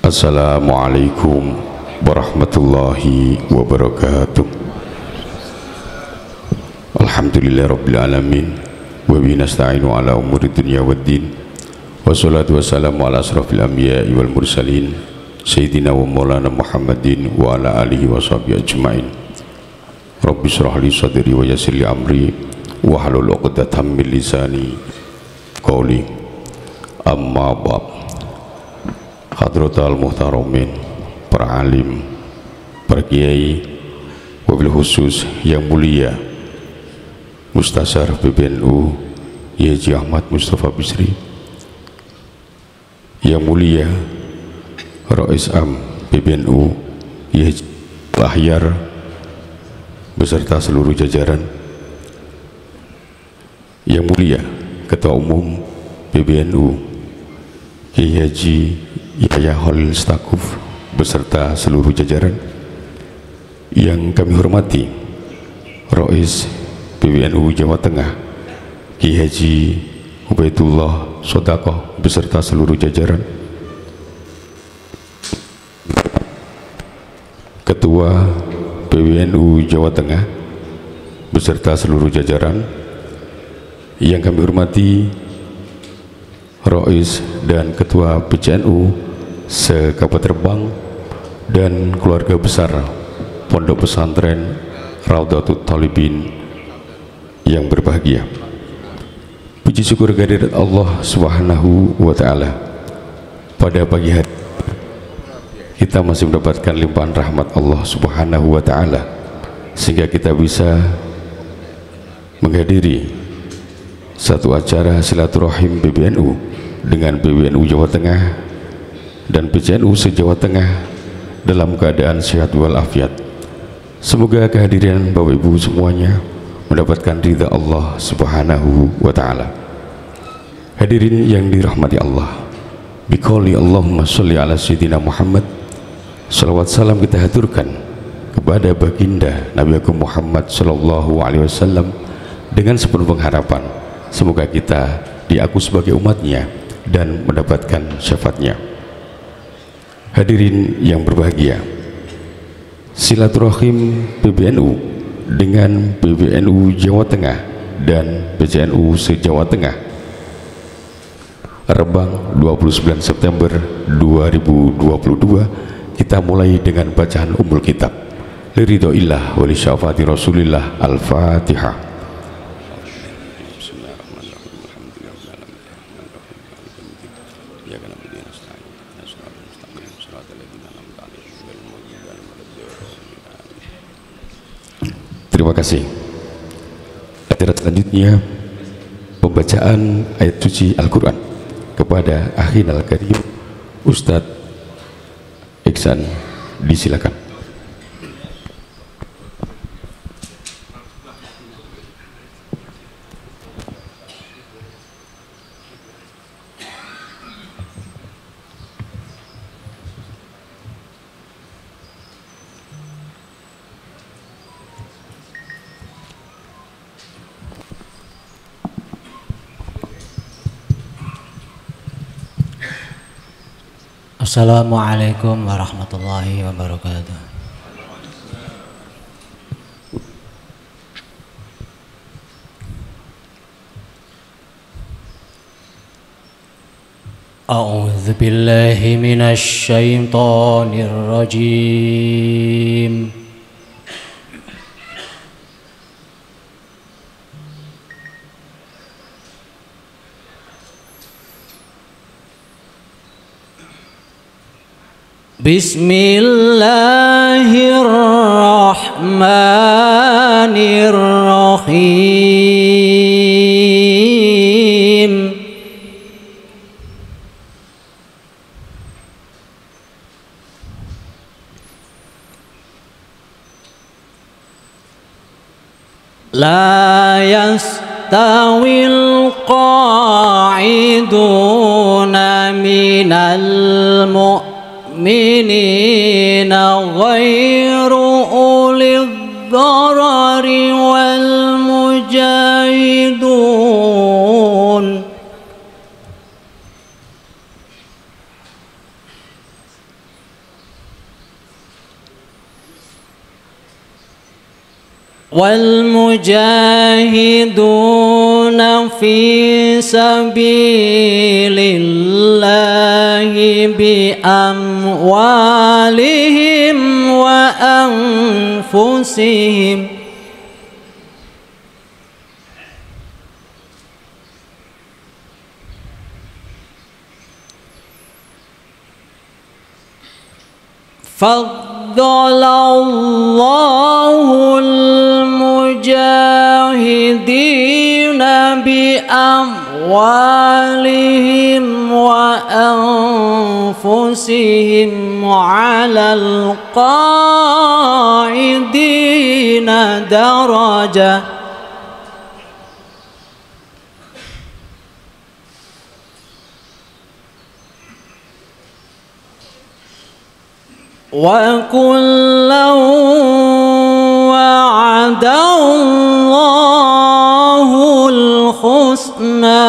Assalamualaikum warahmatullahi wabarakatuh. Alhamdulillah rabbil alamin wa bihi nasta'inu ala umuri dunya waddin wassalatu wassalamu ala asrafil anbiya'i wal mursalin sayyidina wa maulana Muhammadin wa ala alihi wa sahbihi ajma'in. Rabbi shrah li sadri wa yassir li amri wa hlul 'uqdatam min lisani qawli. Amma ba'd. Hadratul muhtaramin, para alim, para kiai, wabil khusus yang mulia Mustasyar PBNU Haji Ahmad Mustafa Bisri, yang mulia Rais Am PBNU Haji Ahyar beserta seluruh jajaran, yang mulia Ketua Umum PBNU Kiai Haji Yahya Khalil Stakuf beserta seluruh jajaran, yang kami hormati Rais PBNU Jawa Tengah Kiai Haji Ubaidullah Sodaqoh beserta seluruh jajaran, Ketua PBNU Jawa Tengah beserta seluruh jajaran, yang kami hormati Rais dan Ketua PCNU se-Kabupaten Rembang dan keluarga besar Pondok Pesantren Raudhatul Thalibin yang berbahagia. Puji syukur kehadirat Allah Subhanahu wa taala. Pada pagi hari kita masih mendapatkan limpahan rahmat Allah Subhanahu wa taala sehingga kita bisa menghadiri satu acara silaturahim PBNU dengan PBNU Jawa Tengah dan PCNU se-Jawa Tengah dalam keadaan sehat walafiat. Semoga kehadiran Bapak Ibu semuanya mendapatkan ridha Allah Subhanahu wa taala. Hadirin yang dirahmati Allah, biqouli Allahumma sholli ala sayyidina Muhammad. Salawat salam kita haturkan kepada baginda Nabi Agung Muhammad sallallahu alaihi wasallam dengan sepenuh pengharapan semoga kita diaku sebagai umatnya dan mendapatkan syafaatnya. Hadirin yang berbahagia, silaturahim PBNU dengan PBNU Jawa Tengah dan PCNU se-Jawa Tengah Rembang 29 September 2022 kita mulai dengan bacaan Ummul Kitab liridhoillah wa li syafaati Rasulillah. Al-Fatihah. Terima kasih. Acara selanjutnya pembacaan ayat suci Al-Quran kepada Akhin Al-Karim Ustadz Iksan, disilakan. Assalamualaikum warahmatullahi wabarakatuh. أعوذ بالله من الشيطان الرجيم. بسم الله الرحمن الرحيم. لا يستوي القاعدون من المؤمنين غير أولي الضرر والمجاهدون في سبيل الله بأموالهم وأنفسهم فضل الله المجاهدين بأموالهم وأنفسهم على القاعدين درجة وكلا وعد الله الحسنى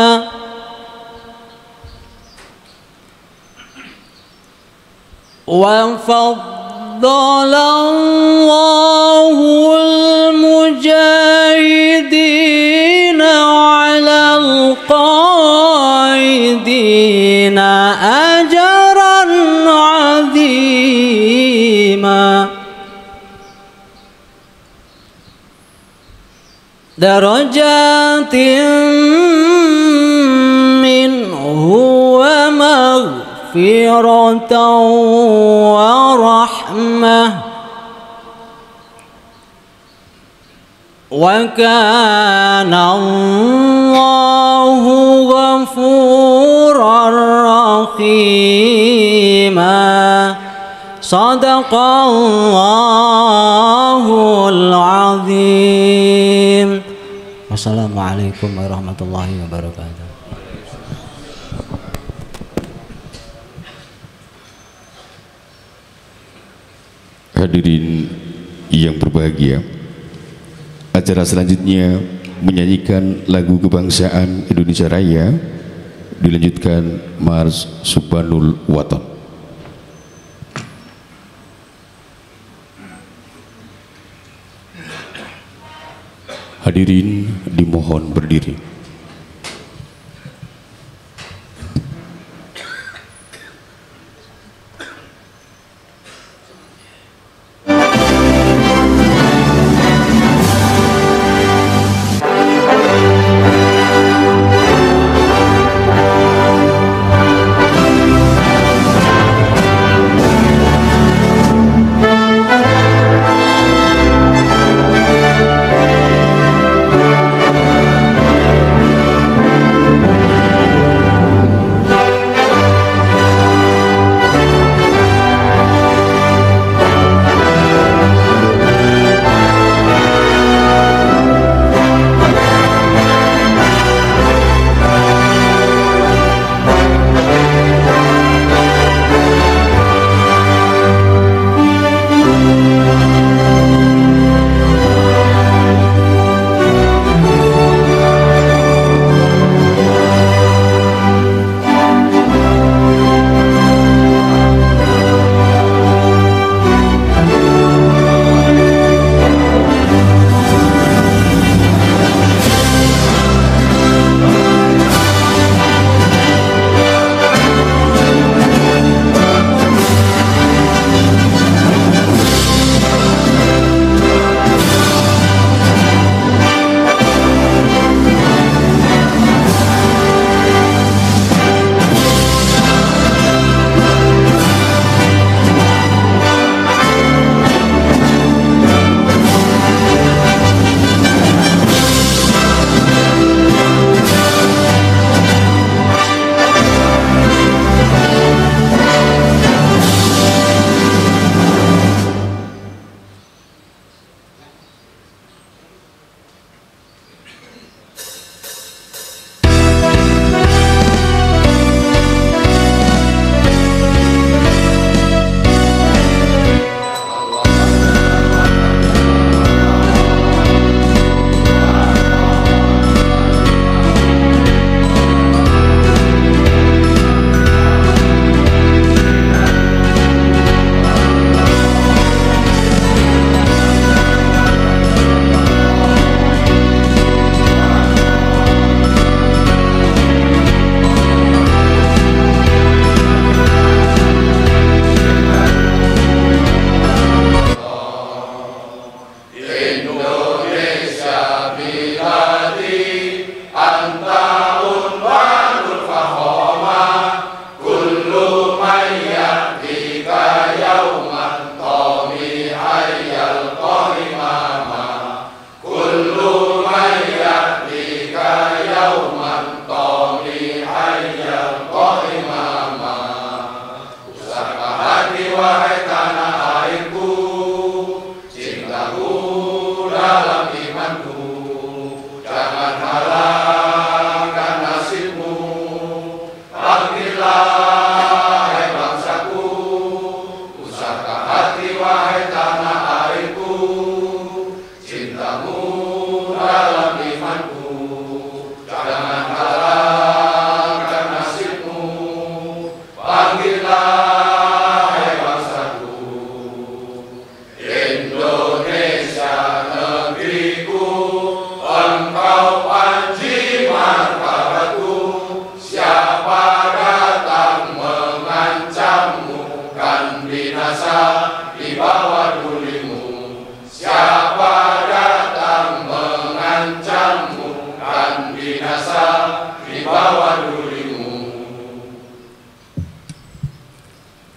وفضل الله المجاهدين على القاعدين أجرا عظيما درجات منه ومغفرة ورحمة وكان الله غفورا رحيما صدق الله العظيم. Wassalamualaikum warahmatullahi wabarakatuh. Hadirin yang berbahagia, acara selanjutnya menyanyikan lagu kebangsaan Indonesia Raya, dilanjutkan Mars Subhanul Watan. Hadirin dimohon berdiri.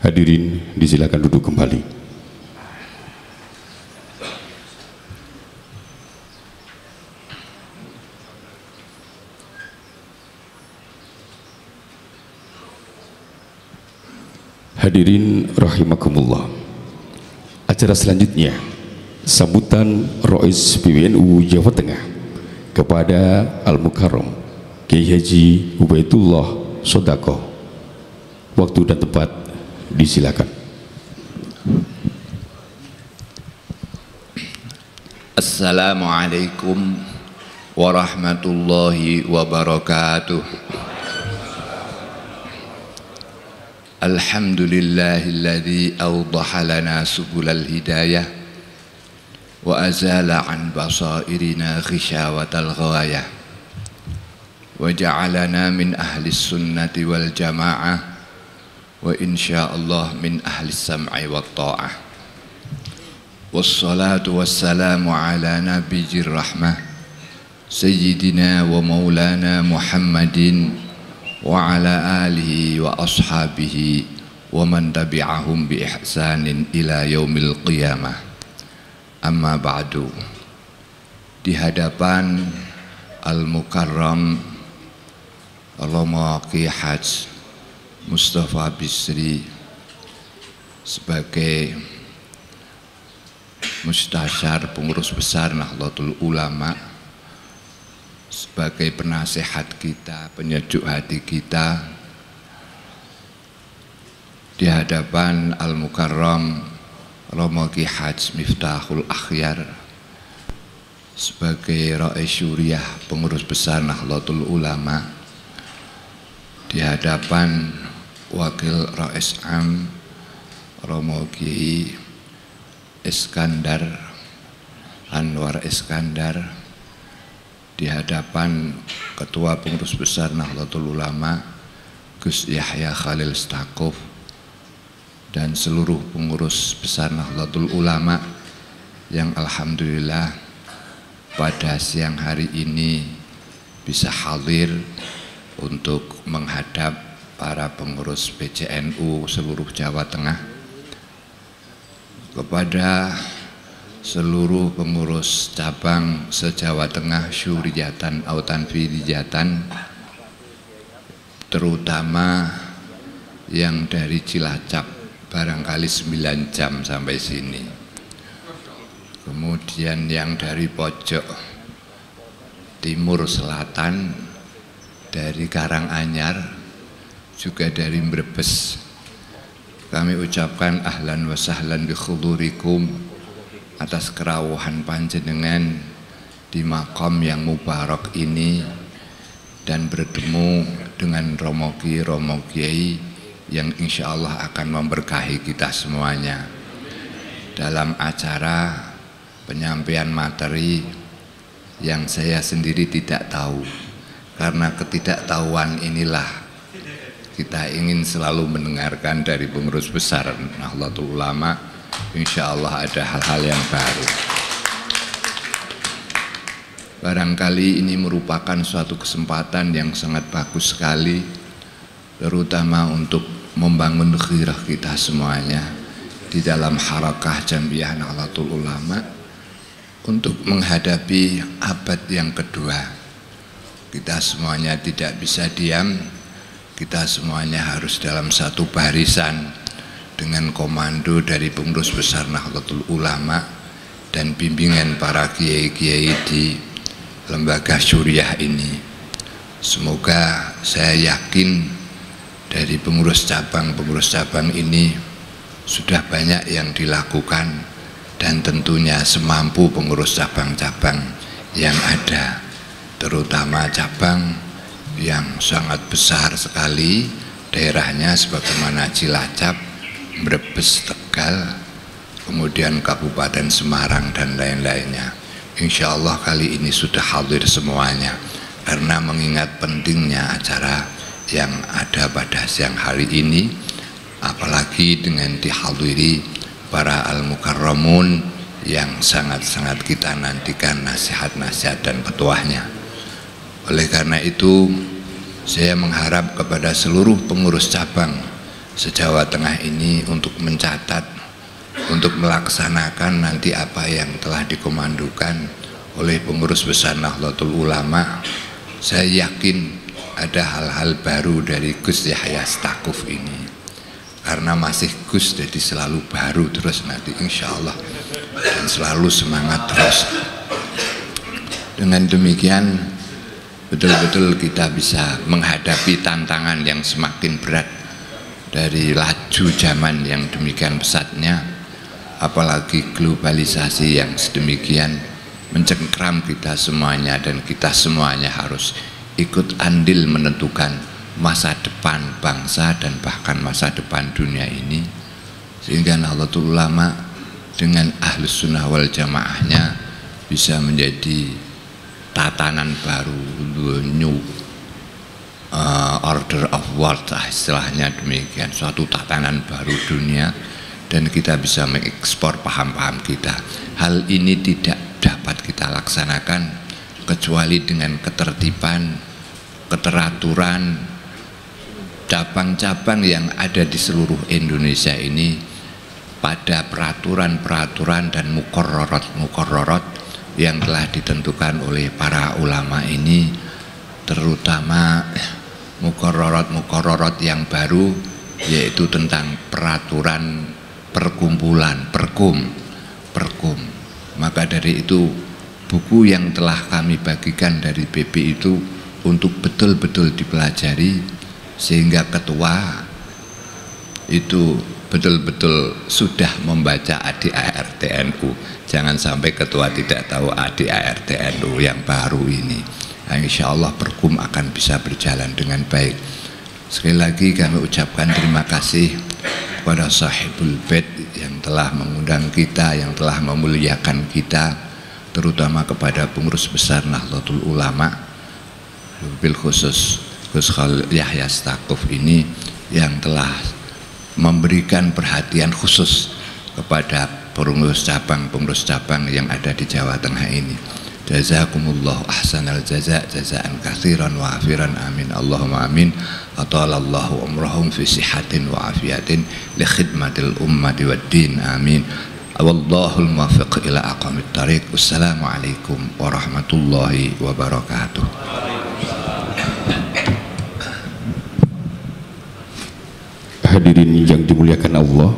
Hadirin disilakan duduk kembali. Hadirin rahimakumullah. Acara selanjutnya sambutan Rois PBNU Jawa Tengah kepada Al-Mukarram Kiai Haji Ubaidullah Sodako. Waktu dan tempat disilakan. Assalamualaikum warahmatullahi wabarakatuh. Alhamdulillahilladzi awdaha lana subulal hidayah wa azala an basairina ghishawatal ghawayah wa ja'alana min ahli sunnati wal jamaah wa insyaallah min ahli sam'i wa ta'ah. Wassalatu wassalamu ala nabiyir rahmah sayyidina wa maulana Muhammadin wa ala alihi wa ashabihi wa man tabi'ahum bi ihsanin ila yaumil qiyamah. Amma ba'du. Di hadapan Al-Mukarram Allahumma Qi Haj Mustafa Bisri sebagai Mustasyar Pengurus Besar Nahdlatul Ulama, sebagai penasehat kita, penyejuk hati kita, di hadapan Al-Mukarram Romo Ki Haj Miftahul Akhyar sebagai Rais Syuriah Pengurus Besar Nahdlatul Ulama, di hadapan Wakil Rais Am Romo Ki Iskandar Anwar Iskandar, di hadapan Ketua Pengurus Besar Nahdlatul Ulama Gus Yahya Khalil Stakuf, dan seluruh pengurus besar Nahdlatul Ulama yang alhamdulillah pada siang hari ini bisa hadir untuk menghadap para pengurus PCNU seluruh Jawa Tengah. Kepada seluruh pengurus cabang se-Jawa Tengah Syuriatan Autan Fidijatan, terutama yang dari Cilacap, barangkali 9 jam sampai sini, kemudian yang dari pojok timur selatan, dari Karanganyar, juga dari Brebes, kami ucapkan ahlan wa sahlan bi khudurikum atas kerawuhan panjenengan di makam yang mubarak ini, dan bertemu dengan Romo Kiai yang insya Allah akan memberkahi kita semuanya dalam acara penyampaian materi yang saya sendiri tidak tahu. Karena ketidaktahuan inilah kita ingin selalu mendengarkan dari pengurus besar Nahdlatul Ulama. Insya Allah ada hal-hal yang baru. Barangkali ini merupakan suatu kesempatan yang sangat bagus sekali, terutama untuk membangun gairah kita semuanya di dalam harakah Jam'iyah Nahdlatul Ulama untuk menghadapi abad yang kedua. Kita semuanya tidak bisa diam, kita semuanya harus dalam satu barisan dengan komando dari pengurus besar Nahdlatul Ulama dan bimbingan para kiai-kiai di lembaga syuriah ini. Semoga, saya yakin dari pengurus cabang ini sudah banyak yang dilakukan, dan tentunya semampu pengurus cabang-cabang yang ada, terutama cabang yang sangat besar sekali daerahnya sebagaimana Cilacap, Brebes, Tegal, kemudian Kabupaten Semarang dan lain-lainnya. Insya Allah kali ini sudah hadir semuanya, karena mengingat pentingnya acara yang ada pada siang hari ini, apalagi dengan dihadiri para al-mukarramun yang sangat-sangat kita nantikan nasihat-nasihat dan petuahnya. Oleh karena itu, saya mengharap kepada seluruh pengurus cabang se-Jawa Tengah ini untuk mencatat, untuk melaksanakan nanti apa yang telah dikomandokan oleh pengurus besar Nahdlatul Ulama. Saya yakin ada hal-hal baru dari Gus Yahya Stakuf ini, karena masih Gus jadi selalu baru terus nanti insya Allah, dan selalu semangat terus. Dengan demikian betul-betul kita bisa menghadapi tantangan yang semakin berat dari laju zaman yang demikian pesatnya, apalagi globalisasi yang sedemikian mencengkram kita semuanya, dan kita semuanya harus ikut andil menentukan masa depan bangsa dan bahkan masa depan dunia ini. Sehingga Nahdlatul Ulama dengan Ahlus Sunnah wal Jamaahnya bisa menjadi tatanan baru, new order of world, istilahnya demikian, suatu tatanan baru dunia, dan kita bisa mengekspor paham-paham kita. Hal ini tidak dapat kita laksanakan kecuali dengan ketertiban, keteraturan cabang-cabang yang ada di seluruh Indonesia ini pada peraturan-peraturan dan muqarrarat yang telah ditentukan oleh para ulama ini, terutama muqarrarat yang baru, yaitu tentang peraturan perkumpulan, perkum. Maka dari itu buku yang telah kami bagikan dari BP itu untuk betul-betul dipelajari, sehingga ketua itu betul-betul sudah membaca ADART-NU. Jangan sampai ketua tidak tahu ADART-NU yang baru ini. Nah, insya Allah perkum akan bisa berjalan dengan baik. Sekali lagi kami ucapkan terima kasih kepada Sahibul Bait yang telah mengundang kita, yang telah memuliakan kita, terutama kepada pengurus besar Nahdlatul Ulama, bil khusus Gus Yahya Stakuf ini, yang telah memberikan perhatian khusus kepada pengurus cabang yang ada di Jawa Tengah ini. Jazakumullah ahsanal jaza, jazaan katsiran wa afiran, amin Allahumma amin. Atalallahu umrahum fi sihatin wa afiyatin li khidmatil ummati wad din, amin. Wallahul muwaffiq ila aqwamit thariq. Wassalamualaikum warahmatullahi wabarakatuh. Hadirin yang dimuliakan Allah,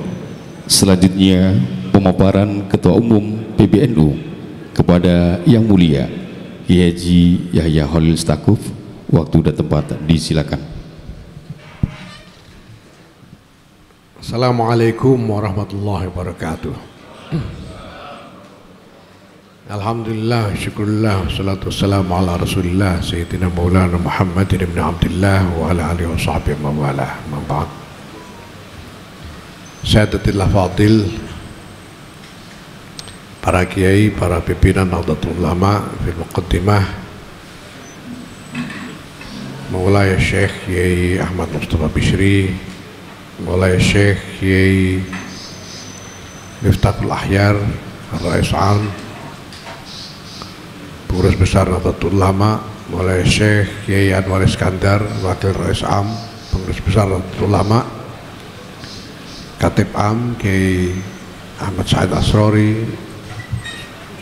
selanjutnya pemaparan Ketua Umum PBNU kepada Yang Mulia Kiai Haji Yahya Khalil Stakuf. Waktu dan tempat disilakan. Assalamualaikum warahmatullahi wabarakatuh. Alhamdulillah, syukurillah, salatu wassalamu ala rasulillah Sayyidina Maulana Muhammadin ibn Abdillah wa ala alihi wa sahbihi wa mawalah. Mabad, Sayyadatil Fadil, para kiai, para pimpinan Nahdlatul Ulama, fil muqaddimah Maulaya Syekh Kiai Ahmad Mustafa Bishri, Maulaya Syekh Kiai Miftahul Ahyar, Rais Am, pengurus besar Nahdlatul Ulama, Maulaya Syekh Kiai Anwar Iskandar, Wakil Rais Am, pengurus besar Nahdlatul Ulama, Katib Am Kiai Ahmad Said Asrori,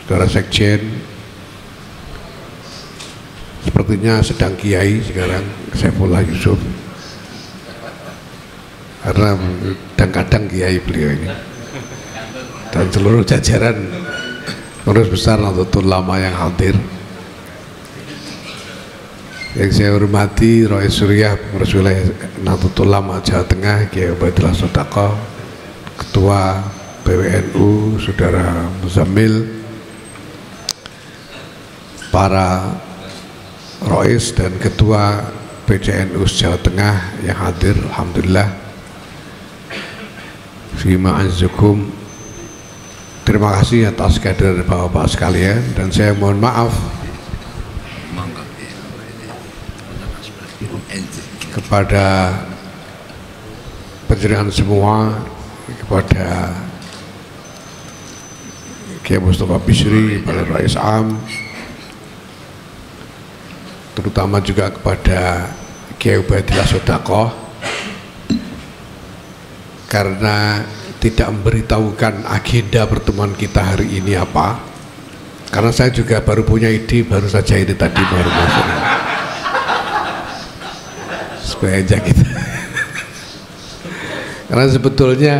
Saudara Sekjen, sepertinya sedang kiai sekarang, Saifullah Yusuf, karena kadang-kadang kiai beliau ini, dan seluruh jajaran pengurus besar Nahdlatul Ulama yang hadir. Yang saya hormati Rois Suriah, pengurus wilayah Nahdlatul Ulama Jawa Tengah, Kiai Ubaidillah Sodaqah, Ketua PWNU Saudara Muzammil, para Rois dan Ketua PCNU Jawa Tengah yang hadir, alhamdulillah. Fima anzukum, terima kasih atas kehadiran bapak-bapak sekalian, dan saya mohon maaf kepada penjenengan semua, kepada Kiai Mustafa Bisri, Pak Rais Am, terutama juga kepada Kiai Ubaidillah Sodaqoh, karena tidak memberitahukan agenda pertemuan kita hari ini apa. Karena saya juga baru punya ide, baru saja ini tadi baru masuk. Supaya aja kita. Karena sebetulnya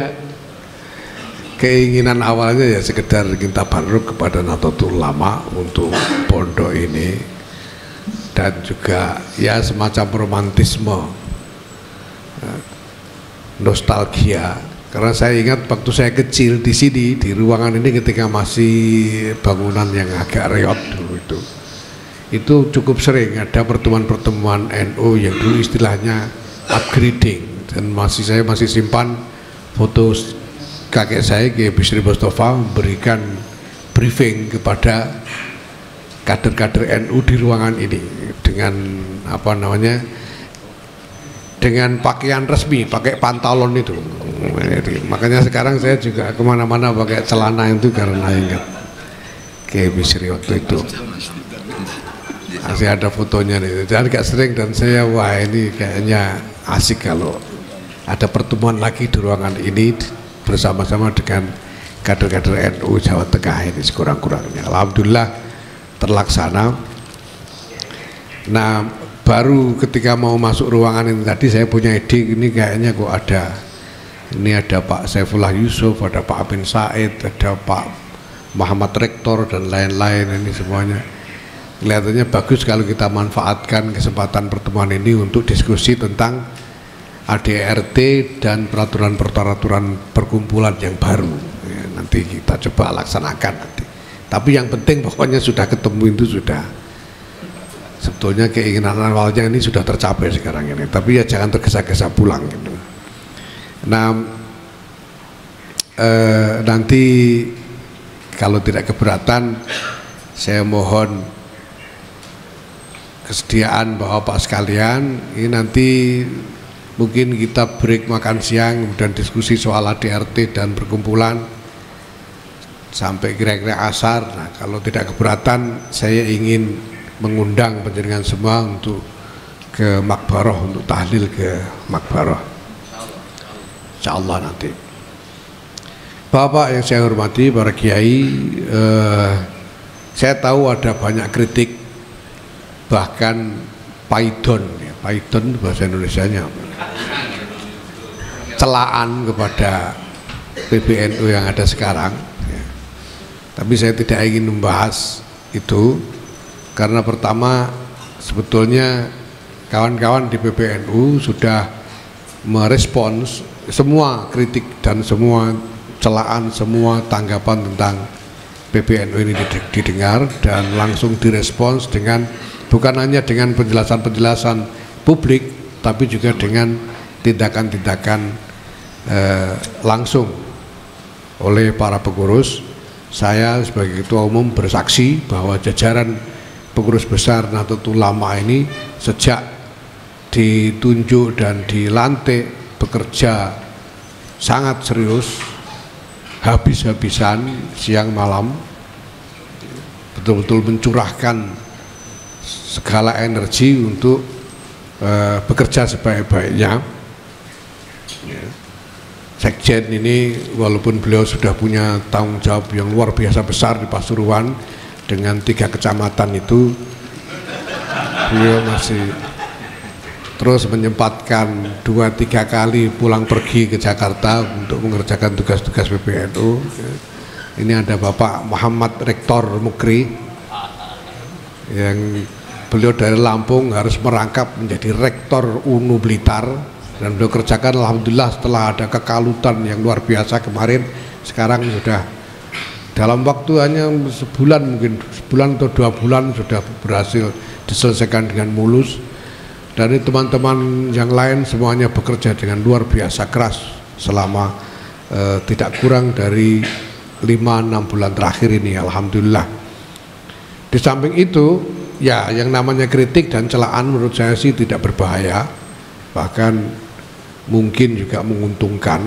keinginan awalnya ya sekedar kita tabarruk kepada Nahdlatul Ulama untuk pondok ini, dan juga ya semacam romantisme, nostalgia. Karena saya ingat waktu saya kecil di sini, di ruangan ini, ketika masih bangunan yang agak reot dulu itu cukup sering ada pertemuan-pertemuan NU yang dulu istilahnya upgrading, dan saya masih simpan foto kakek saya Kiai Bisri Mustafa memberikan briefing kepada kader-kader NU di ruangan ini dengan apa namanya, dengan pakaian resmi, pakai pantalon itu. Makanya sekarang saya juga kemana-mana pakai celana itu karena ingat Kiai Bisri waktu itu. Masih ada fotonya nih, dan agak sering, dan saya wah ini kayaknya asik kalau ada pertemuan lagi di ruangan ini bersama-sama dengan kader-kader NU Jawa Tengah ini sekurang-kurangnya. Alhamdulillah terlaksana. Nah, baru ketika mau masuk ruangan ini tadi saya punya ide, ini kayaknya kok ada Pak Saifullah Yusuf, ada Pak Amin Said, ada Pak Muhammad Rektor dan lain-lain, ini semuanya kelihatannya bagus kalau kita manfaatkan kesempatan pertemuan ini untuk diskusi tentang ADRT dan peraturan perkumpulan yang baru. Ya, nanti kita coba laksanakan nanti. Tapi yang penting pokoknya sudah ketemu itu sudah. Sebetulnya keinginan awalnya ini sudah tercapai sekarang ini. Tapi ya jangan tergesa-gesa pulang gitu. Nah, nanti kalau tidak keberatan, saya mohon kesediaan Bapak sekalian, ini nanti mungkin kita break makan siang dan diskusi soal ADRT dan perkumpulan sampai kira-kira asar. Nah, kalau tidak keberatan, saya ingin mengundang penjenengan semua untuk ke Makbaroh, untuk tahlil ke Makbaroh, insyaallah nanti. Bapak yang saya hormati, para kiai, saya tahu ada banyak kritik, bahkan paidon, ya, paidon bahasa Indonesianya, celaan kepada PBNU yang ada sekarang, ya. Tapi saya tidak ingin membahas itu, karena pertama sebetulnya kawan-kawan di PBNU sudah merespons semua kritik dan semua celaan, semua tanggapan tentang PBNU ini didengar dan langsung direspons dengan, bukan hanya dengan penjelasan-penjelasan publik, tapi juga dengan tindakan-tindakan langsung oleh para pengurus. Saya sebagai ketua umum bersaksi bahwa jajaran pengurus besar Nahdlatul Ulama ini sejak ditunjuk dan dilantik bekerja sangat serius, habis-habisan, siang malam, betul-betul mencurahkan segala energi untuk bekerja sebaik-baiknya. Ya. Sekjen ini walaupun beliau sudah punya tanggung jawab yang luar biasa besar di Pasuruan dengan 3 kecamatan itu, beliau masih terus menyempatkan 2-3 kali pulang pergi ke Jakarta untuk mengerjakan tugas-tugas PBNU. Ini ada Bapak Muhammad Rektor Mukri yang beliau dari Lampung harus merangkap menjadi Rektor UNU Blitar, dan beliau kerjakan alhamdulillah setelah ada kekalutan yang luar biasa kemarin. Sekarang sudah dalam waktu hanya sebulan, mungkin sebulan atau 2 bulan sudah berhasil diselesaikan dengan mulus. dari teman-teman yang lain semuanya bekerja dengan luar biasa keras selama tidak kurang dari 5-6 bulan terakhir ini, alhamdulillah. Di samping itu ya yang namanya kritik dan celaan menurut saya sih tidak berbahaya, bahkan mungkin juga menguntungkan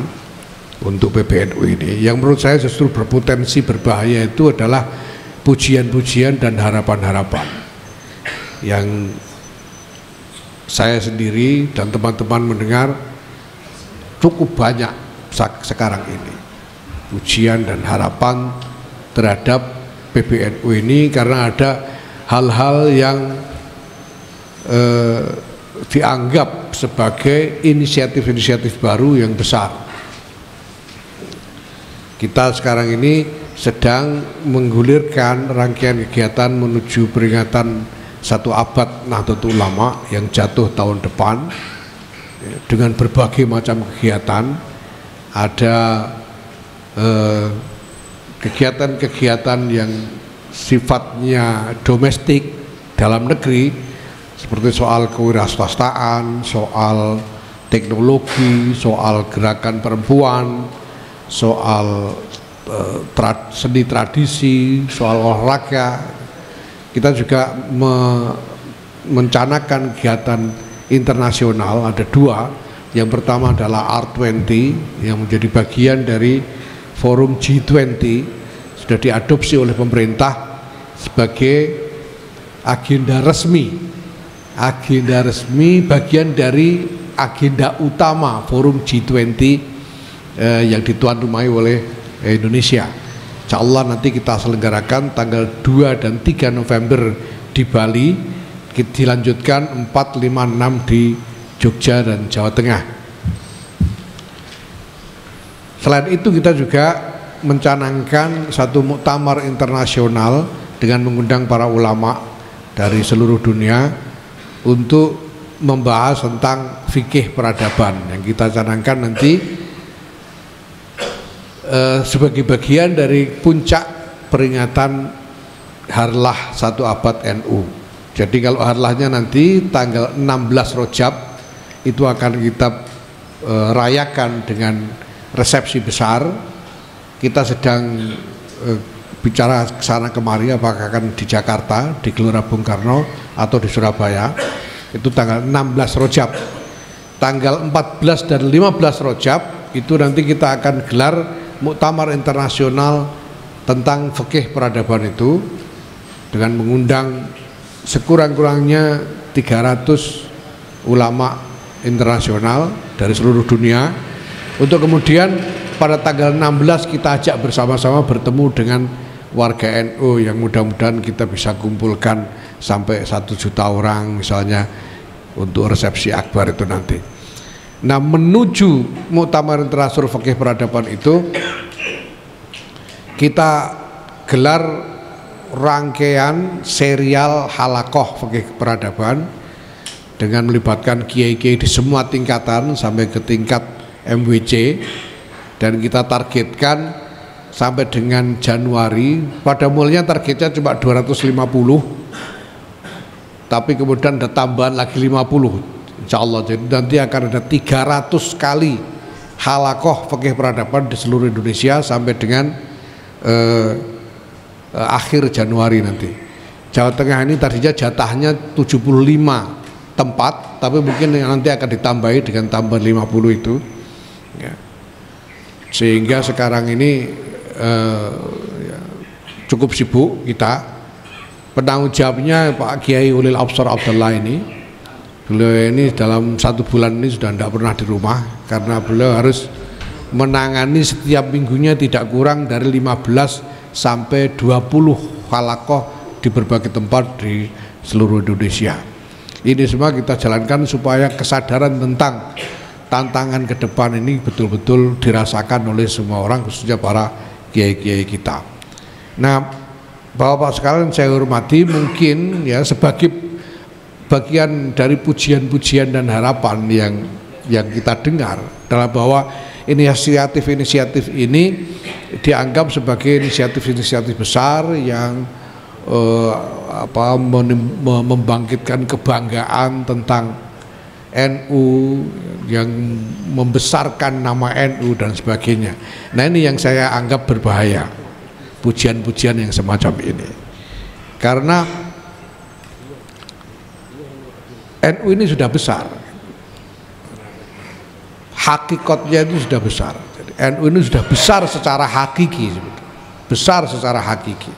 untuk PBNU ini. Yang menurut saya justru berpotensi berbahaya itu adalah pujian-pujian dan harapan-harapan yang saya sendiri dan teman-teman mendengar cukup banyak sekarang ini, pujian dan harapan terhadap PBNU ini karena ada hal-hal yang dianggap sebagai inisiatif-inisiatif baru yang besar. Kita sekarang ini sedang menggulirkan rangkaian kegiatan menuju peringatan 1 abad Nahdlatul Ulama yang jatuh tahun depan dengan berbagai macam kegiatan. Ada kegiatan-kegiatan yang sifatnya domestik dalam negeri seperti soal kewirausahaan, soal teknologi, soal gerakan perempuan, soal seni tradisi, soal olahraga. Kita juga mencanakan kegiatan internasional, ada 2. Yang pertama adalah R20 yang menjadi bagian dari forum G20, sudah diadopsi oleh pemerintah sebagai agenda resmi bagian dari agenda utama forum G20 yang dituan rumai oleh Indonesia. Insya Allah nanti kita selenggarakan tanggal 2 dan 3 November di Bali, dilanjutkan 4, 5, 6 di Jogja dan Jawa Tengah. Selain itu kita juga mencanangkan satu muktamar internasional dengan mengundang para ulama dari seluruh dunia untuk membahas tentang fikih peradaban yang kita canangkan nanti sebagai bagian dari puncak peringatan Harlah 1 abad NU. Jadi kalau harlahnya nanti tanggal 16 Rajab itu akan kita rayakan dengan resepsi besar. Kita sedang bicara kesana kemari apakah akan di Jakarta, di Gelora Bung Karno atau di Surabaya. Itu tanggal 16 Rajab. Tanggal 14 dan 15 Rajab itu nanti kita akan gelar muktamar internasional tentang fikih peradaban itu dengan mengundang sekurang-kurangnya 300 ulama internasional dari seluruh dunia untuk kemudian pada tanggal 16 kita ajak bersama-sama bertemu dengan warga NU yang mudah-mudahan kita bisa kumpulkan sampai 1 juta orang misalnya untuk resepsi akbar itu nanti. Nah, menuju muktamar internasional fikih peradaban itu kita gelar rangkaian serial halakoh fikih peradaban dengan melibatkan kiai-kiai di semua tingkatan sampai ke tingkat MWC, dan kita targetkan sampai dengan Januari. Pada mulanya targetnya cuma 250, tapi kemudian ada tambahan lagi 50 insya Allah. Jadi nanti akan ada 300 kali halakoh fikih peradaban di seluruh Indonesia sampai dengan akhir Januari nanti. Jawa Tengah ini tadinya jatahnya 75 tempat, tapi mungkin nanti akan ditambahi dengan tambahan 50 itu ya. Sehingga sekarang ini ya, cukup sibuk kita. Penanggung jawabnya Pak Kiai Ulil Absar Abdullah ini. Beliau ini dalam 1 bulan ini sudah tidak pernah di rumah karena beliau harus menangani setiap minggunya tidak kurang dari 15 sampai 20 halakoh di berbagai tempat di seluruh Indonesia. Ini semua kita jalankan supaya kesadaran tentang tantangan ke depan ini betul-betul dirasakan oleh semua orang, khususnya para kiai-kiai kita. Nah, Bapak sekalian saya hormati, mungkin ya sebagai bagian dari pujian-pujian dan harapan yang kita dengar adalah bahwa inisiatif-inisiatif ini dianggap sebagai inisiatif-inisiatif besar yang membangkitkan kebanggaan tentang NU, yang membesarkan nama NU dan sebagainya. Nah ini yang saya anggap berbahaya, pujian-pujian yang semacam ini, karena NU ini sudah besar, hakikatnya itu sudah besar. Jadi, NU ini sudah besar secara hakiki, besar secara hakiki.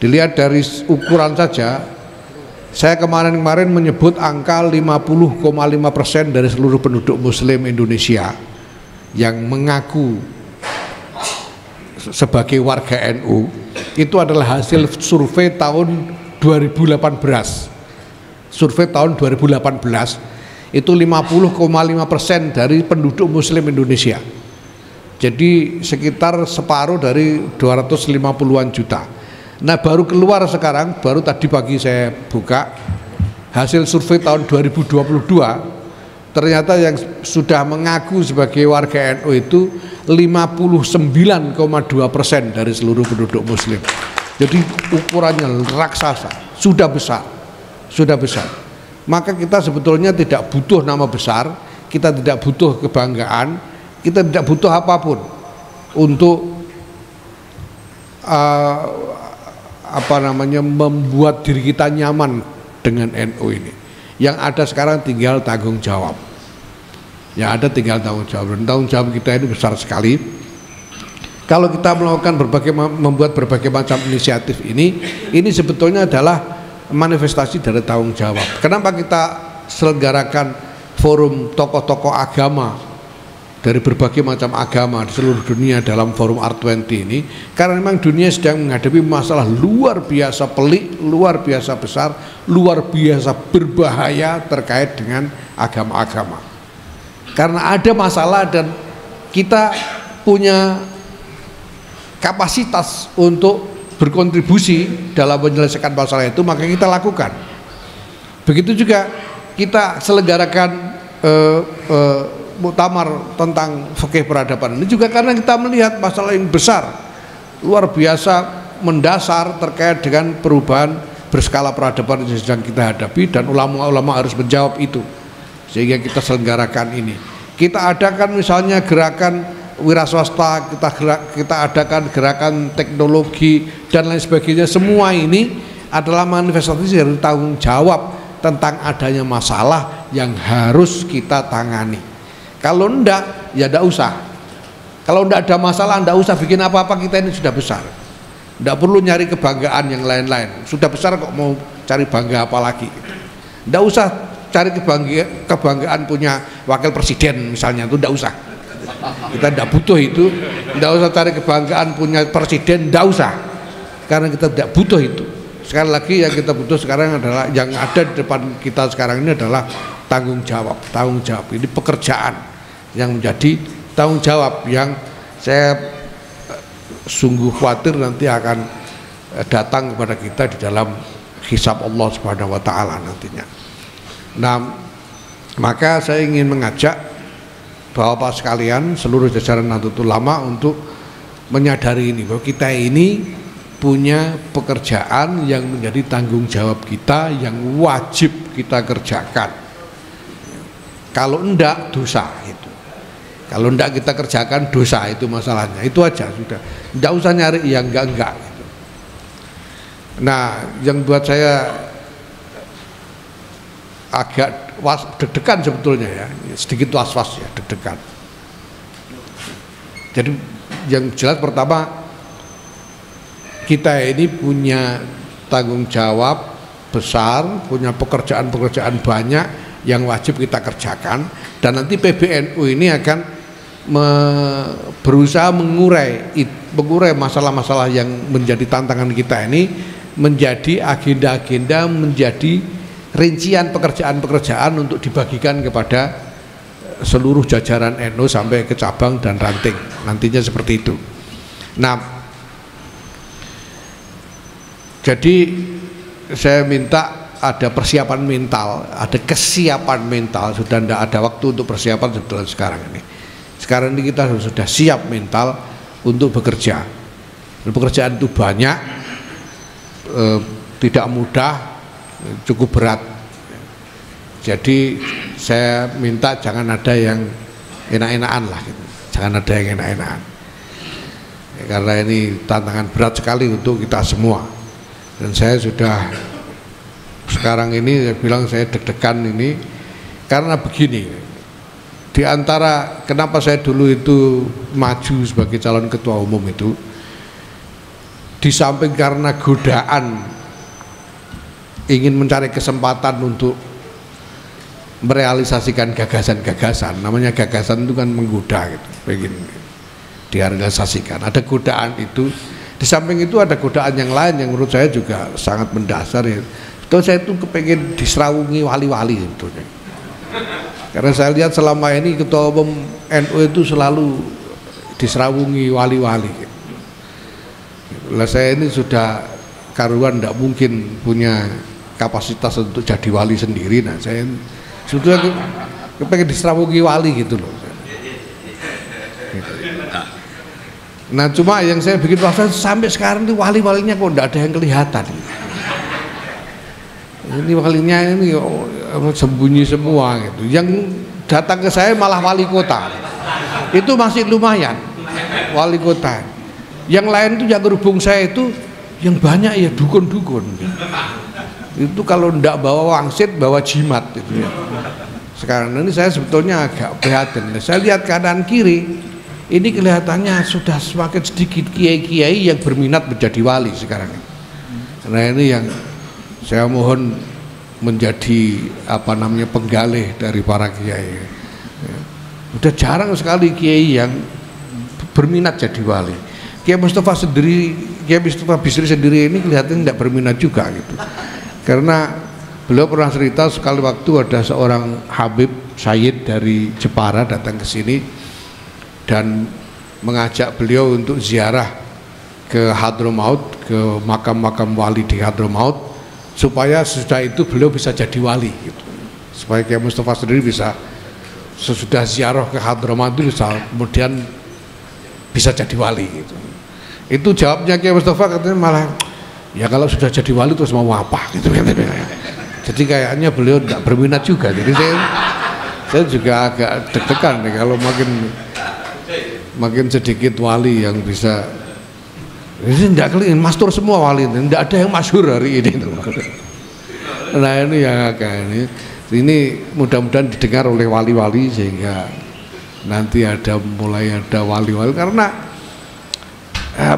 Dilihat dari ukuran saja, saya kemarin menyebut angka 50,5% dari seluruh penduduk Muslim Indonesia yang mengaku sebagai warga NU, itu adalah hasil survei tahun 2018. Survei tahun 2018 itu 50,5% dari penduduk Muslim Indonesia. Jadi sekitar separuh dari 250-an juta. Nah baru keluar sekarang, baru tadi pagi saya buka hasil survei tahun 2022, ternyata yang sudah mengaku sebagai warga NU itu 59,2% dari seluruh penduduk Muslim. Jadi ukurannya raksasa, sudah besar, sudah besar. Maka kita sebetulnya tidak butuh nama besar, kita tidak butuh kebanggaan, kita tidak butuh apapun untuk membuat diri kita nyaman dengan NU ini. Yang ada sekarang tinggal tanggung jawab. Yang ada tinggal tanggung jawab. Dan tanggung jawab kita ini besar sekali. Kalau kita melakukan membuat berbagai macam inisiatif ini sebetulnya adalah manifestasi dari tanggung jawab. Kenapa kita selenggarakan forum tokoh-tokoh agama dari berbagai macam agama di seluruh dunia dalam forum R20 ini? Karena memang dunia sedang menghadapi masalah luar biasa pelik, luar biasa besar, luar biasa berbahaya terkait dengan agama-agama. Karena ada masalah dan kita punya kapasitas untuk berkontribusi dalam menyelesaikan masalah itu, maka kita lakukan. Begitu juga kita selenggarakan muktamar tentang fikih peradaban ini juga karena kita melihat masalah yang besar, luar biasa, mendasar terkait dengan perubahan berskala peradaban yang sedang kita hadapi, dan ulama-ulama harus menjawab itu, sehingga kita selenggarakan ini. Kita adakan misalnya gerakan wira swasta, kita adakan gerakan teknologi dan lain sebagainya. Semua ini adalah manifestasi dari tanggung jawab tentang adanya masalah yang harus kita tangani. Kalau enggak, ya enggak usah. Kalau enggak ada masalah, enggak usah bikin apa-apa, kita ini sudah besar. Enggak perlu nyari kebanggaan yang lain-lain. Sudah besar kok mau cari bangga apa lagi. Enggak usah cari kebanggaan punya wakil presiden misalnya, itu enggak usah. Kita enggak butuh itu. Enggak usah cari kebanggaan punya presiden, enggak usah. Karena kita tidak butuh itu. Sekali lagi yang kita butuh sekarang adalah, yang ada di depan kita sekarang ini adalah tanggung jawab. Tanggung jawab ini pekerjaan yang menjadi tanggung jawab yang saya sungguh khawatir nanti akan datang kepada kita di dalam hisab Allah Subhanahu wa taala nantinya. Nah, maka saya ingin mengajak Bapak sekalian, seluruh jajaran Nahdlatul Ulama untuk menyadari ini, bahwa kita ini punya pekerjaan yang menjadi tanggung jawab kita, yang wajib kita kerjakan. Kalau enggak, dosa itu. Kalau enggak kita kerjakan, dosa itu masalahnya. Itu aja sudah. Enggak usah nyari yang enggak gitu. Nah, yang buat saya agak deg-degan sebetulnya ya, sedikit was-was ya, deg-degan. Jadi yang jelas pertama, kita ini punya tanggung jawab besar, punya pekerjaan-pekerjaan banyak yang wajib kita kerjakan, dan nanti PBNU ini akan berusaha mengurai masalah-masalah yang menjadi tantangan kita ini menjadi agenda-agenda, menjadi rincian pekerjaan-pekerjaan untuk dibagikan kepada seluruh jajaran NU sampai ke cabang dan ranting, nantinya seperti itu. Nah, jadi saya minta ada persiapan mental, ada kesiapan mental. Sudah tidak ada waktu untuk persiapan sebetulnya sekarang ini. Sekarang ini kita sudah siap mental untuk bekerja. Dan pekerjaan itu banyak, tidak mudah, cukup berat. Jadi saya minta jangan ada yang enak-enakan lah gitu. Jangan ada yang enak-enakan ya, karena ini tantangan berat sekali untuk kita semua. Dan saya sudah sekarang ini saya bilang saya deg-degan ini karena begini, di antara kenapa saya dulu itu maju sebagai calon ketua umum itu, di samping karena godaan ingin mencari kesempatan untuk merealisasikan gagasan-gagasan, namanya gagasan itu kan menggoda gitu, pengen direalisasikan, ada godaan itu. Di samping itu ada godaan yang lain yang menurut saya juga sangat mendasar ya. Itu saya itu kepengen diserawungi wali-wali sebetulnya. Karena saya lihat selama ini ketua umum NU itu selalu diserawungi wali-wali. Lah saya ini sudah karuan tidak mungkin punya kapasitas untuk jadi wali sendiri. Nah saya sebetulnya kepengen diserawungi wali gitu loh. Nah cuma yang saya bikin masalah sampai sekarang ini wali-walinya kok tidak ada yang kelihatan. Ini walinya ini sembunyi semua gitu. Yang datang ke saya malah wali kota. Itu masih lumayan wali kota. Yang lain itu yang berhubung saya itu yang banyak ya dukun-dukun. Itu kalau tidak bawa wangsit bawa jimat gitu ya. Sekarang ini saya sebetulnya agak prihatin. Saya lihat kanan kiri ini kelihatannya sudah semakin sedikit kiai-kiai yang berminat menjadi wali sekarang. Karena ini yang saya mohon menjadi apa namanya penggalih dari para kiai. Udah jarang sekali kiai yang berminat jadi wali. Kiai Mustafa Bisri sendiri ini kelihatannya tidak berminat juga gitu. Karena beliau pernah cerita sekali waktu ada seorang Habib Sayyid dari Jepara datang ke sini dan mengajak beliau untuk ziarah ke Hadramaut, ke makam-makam wali di Hadramaut, supaya sesudah itu beliau bisa jadi wali gitu. Supaya Kiai Mustafa sendiri bisa sesudah ziarah ke Hadramaut itu bisa kemudian bisa jadi wali gitu. Itu jawabnya Kiai Mustafa, katanya malah ya kalau sudah jadi wali terus mau apa gitu katanya. Jadi kayaknya beliau tidak berminat juga. Jadi saya juga agak deg-degan nih kalau makin sedikit wali yang bisa. Ini tidak kelihatan mastur semua wali, tidak ada yang masyhur hari ini. Nah ini yang agak ini mudah-mudahan didengar oleh wali-wali sehingga nanti mulai ada wali-wali, karena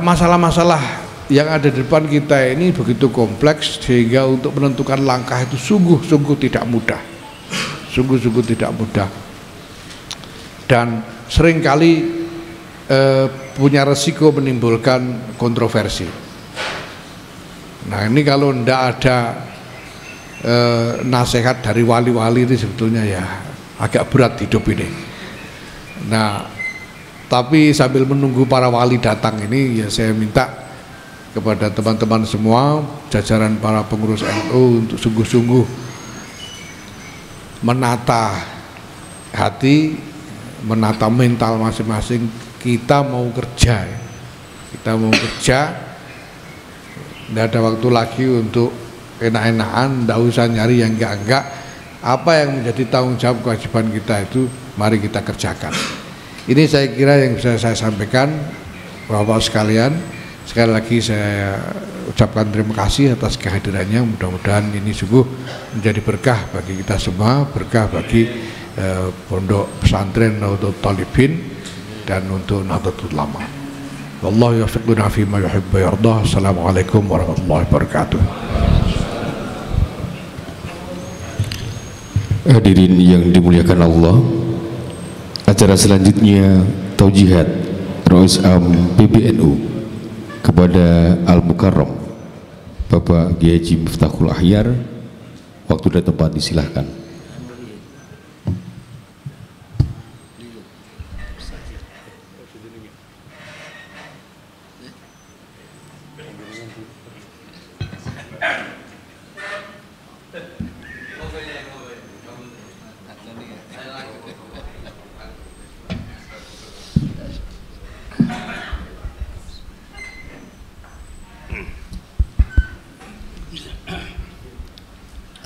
masalah-masalah yang ada di depan kita ini begitu kompleks sehingga untuk menentukan langkah itu sungguh-sungguh tidak mudah, sungguh-sungguh tidak mudah, dan seringkali punya resiko menimbulkan kontroversi. Nah ini kalau tidak ada nasihat dari wali-wali ini sebetulnya ya agak berat hidup ini. Nah tapi sambil menunggu para wali datang ini ya saya minta kepada teman-teman semua jajaran para pengurus NU untuk sungguh-sungguh menata hati, menata mental masing-masing. Kita mau kerja, kita mau kerja, tidak ada waktu lagi untuk enak-enakan, tidak usah nyari yang enggak-enggak. Apa yang menjadi tanggung jawab kewajiban kita itu mari kita kerjakan. Ini saya kira yang bisa saya sampaikan, Bapak sekalian. Sekali lagi saya ucapkan terima kasih atas kehadirannya. Mudah-mudahan ini sungguh menjadi berkah bagi kita semua, berkah bagi pondok pesantren Nahdlatul Talibin dan untuk Nahdlatul Ulama. Wallahu yawfiquna fi ma yuhibbu wa yardah. Assalamualaikum warahmatullahi wabarakatuh. Hadirin yang dimuliakan Allah, acara selanjutnya taujihat Rais Am PBNU kepada Al-Mukarram Bapak Kiai Haji Miftahul Ahyar. Waktu dan tempat disilahkan.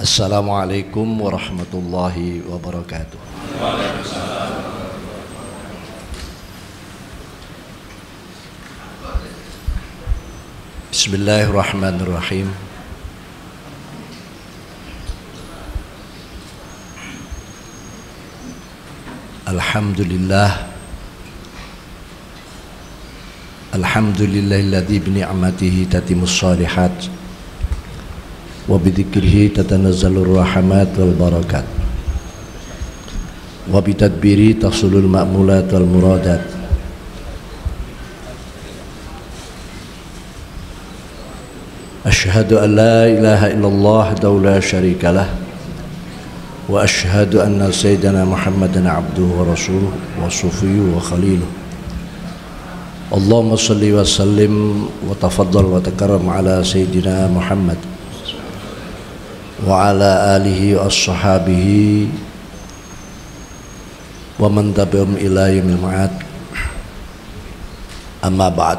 Assalamualaikum warahmatullahi wabarakatuh. Bismillahirrahmanirrahim. Alhamdulillahilladzi bi ni'matihi tatimmus shalihat wa bi dzikrihi tatanazzalur rahmat wal barakat wa bi tadbiri tahsulul ma'mulat wal muradat. Asyhadu an la ilaha illallah wahdahu la syarikalah wa asyhadu anna sayyidana Muhammadan abduhu wa rasuluhu wa sufiyyu wa khaliluh. Allahumma salli wa sallim wa tafaddal wa takarram ala sayyidina Muhammad wa ala alihi wa ashabihi wa man tabi'ahum ila yaumil ma'ad. Amma ba'd.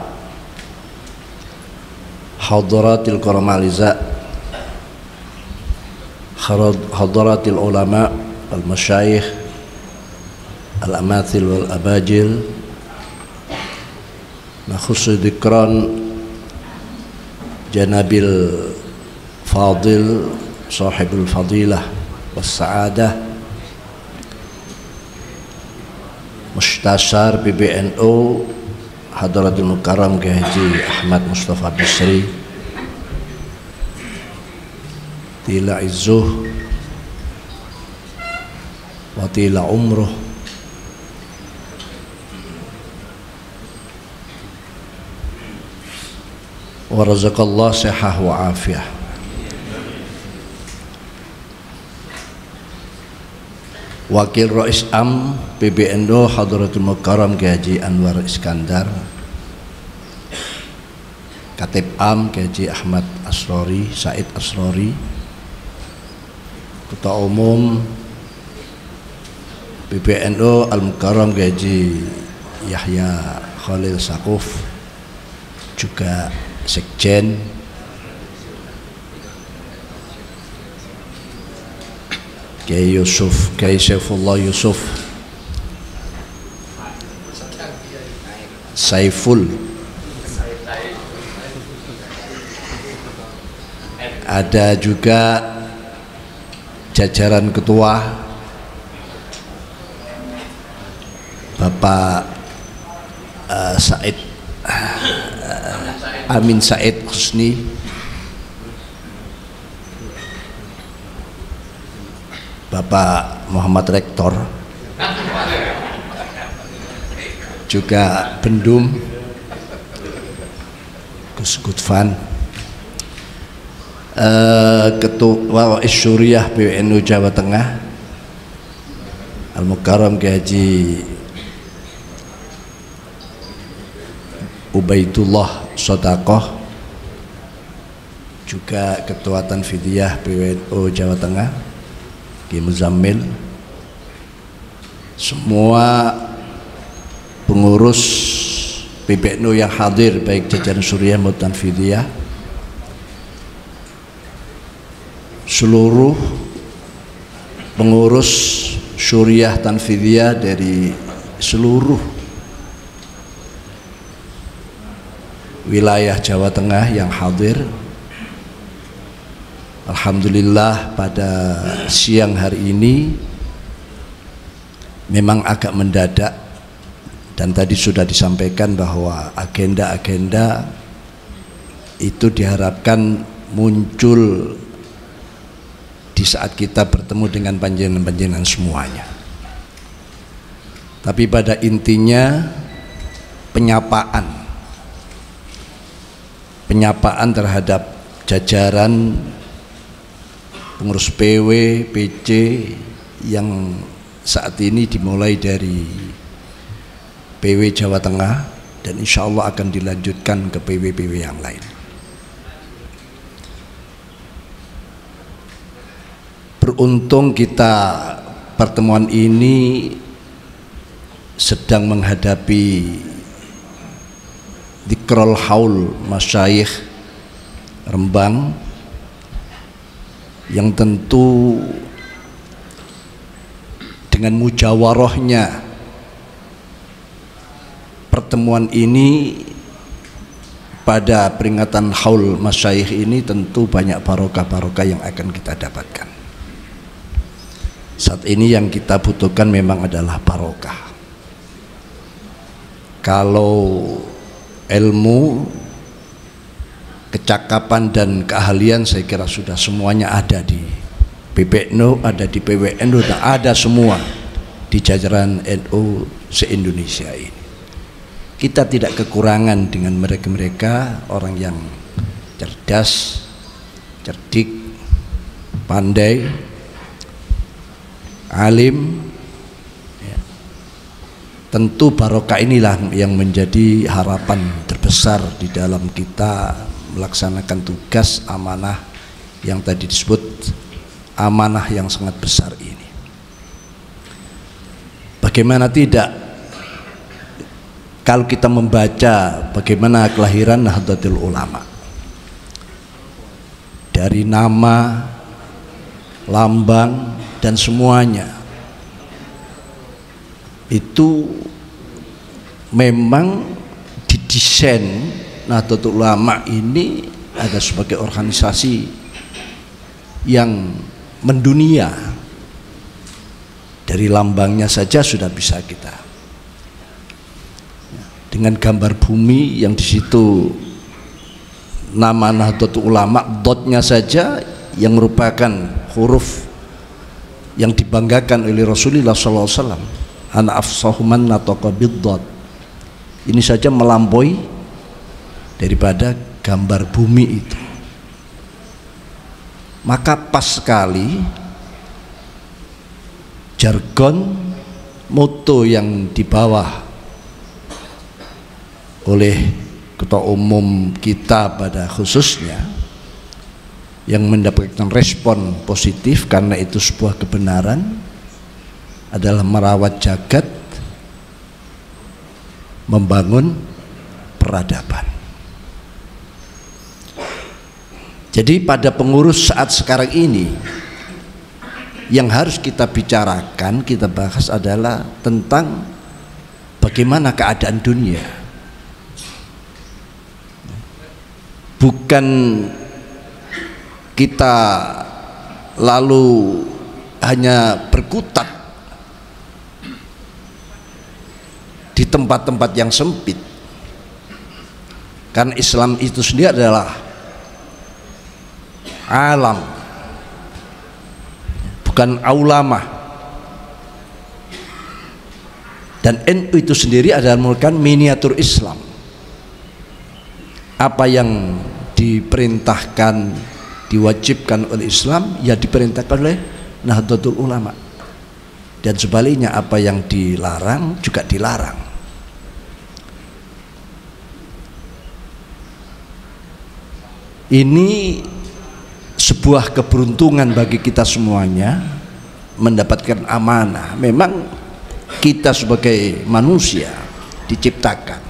Hadaratil karam aliza, hadaratil ulama al masyayikh al amathil wal abajil, nakhusu dzikran janabil fadil sahibul fadilah was sa'adah Mustasar PBNU Hadratul Mukarram Kiai Haji Ahmad Mustafa Bisri, tila izzuh wa tila umruh wa razaqallah sihah wa afiyah. Wakil Rais Am PBNU Hadratul Mukarram Kiai Haji Anwar Iskandar, Katib Am Kiai Haji Ahmad Asrori Said Asrori, Ketua Umum PBNU Al Mukarram Kiai Haji Yahya Khalil Sakuf, juga Sekjen, Kiai Yusuf, Kiai Saifullah Yusuf Saiful, ada juga jajaran ketua Bapak Said Amin Said Husni, Bapak Muhammad Rektor, juga Bendum Gus Gutfan, Ketua Isyuriyah PBNU Jawa Tengah Al Mukarram Kiai Haji Ubaidullah Sodakoh, juga Ketua Tanfidiyah PBNU Jawa Tengah Ki Muzammil, semua pengurus PBNU yang hadir baik jajaran Suriah maupun Tanfidiyah, seluruh pengurus Suriah Tanfidiyah dari seluruh wilayah Jawa Tengah yang hadir. Alhamdulillah pada siang hari ini memang agak mendadak, dan tadi sudah disampaikan bahwa agenda-agenda itu diharapkan muncul di saat kita bertemu dengan panjenengan-panjenengan semuanya. Tapi pada intinya penyapaan terhadap jajaran pengurus PW, PC yang saat ini dimulai dari PW Jawa Tengah dan insya Allah akan dilanjutkan ke PW-PW yang lain. Beruntung kita pertemuan ini sedang menghadapi Dzikrul Haul Masyayikh Rembang yang tentu dengan mujawarahnya pertemuan ini pada peringatan Haul Masyayikh ini tentu banyak barokah-barokah yang akan kita dapatkan. Saat ini yang kita butuhkan memang adalah barokah. Kalau ilmu, kecakapan dan keahlian saya kira sudah semuanya ada di PBNU, ada di PWNU, ada semua di jajaran NU se-Indonesia ini. Kita tidak kekurangan dengan mereka-mereka orang yang cerdas, cerdik, pandai, alim. Ya. Tentu barokah inilah yang menjadi harapan terbesar di dalam kita melaksanakan tugas amanah yang tadi disebut amanah yang sangat besar ini. Bagaimana tidak kalau kita membaca bagaimana kelahiran Nahdlatul Ulama, dari nama, lambang dan semuanya itu memang didesain Nahdlatul Ulama ini ada sebagai organisasi yang mendunia. Dari lambangnya saja sudah bisa kita, dengan gambar bumi yang di situ nama Nahdlatul Ulama, dotnya saja yang merupakan huruf yang dibanggakan oleh Rasulullah SAW. Ana afsahuman nataqa bid-dot. Ini saja melampaui daripada gambar bumi itu. Maka pas sekali jargon moto yang dibawa oleh ketua umum kita pada khususnya yang mendapatkan respon positif karena itu sebuah kebenaran adalah merawat jagat, membangun peradaban. Jadi pada pengurus saat sekarang ini yang harus kita bicarakan, kita bahas adalah tentang bagaimana keadaan dunia. Bukan kita lalu hanya berkutat di tempat-tempat yang sempit, karena Islam itu sendiri adalah alam, bukan aulama. Dan NU itu sendiri adalah merupakan miniatur Islam. Apa yang diperintahkan, diwajibkan oleh Islam, ya diperintahkan oleh Nahdlatul Ulama. Dan sebaliknya apa yang dilarang juga dilarang. Ini sebuah keberuntungan bagi kita semuanya mendapatkan amanah. Memang kita sebagai manusia diciptakan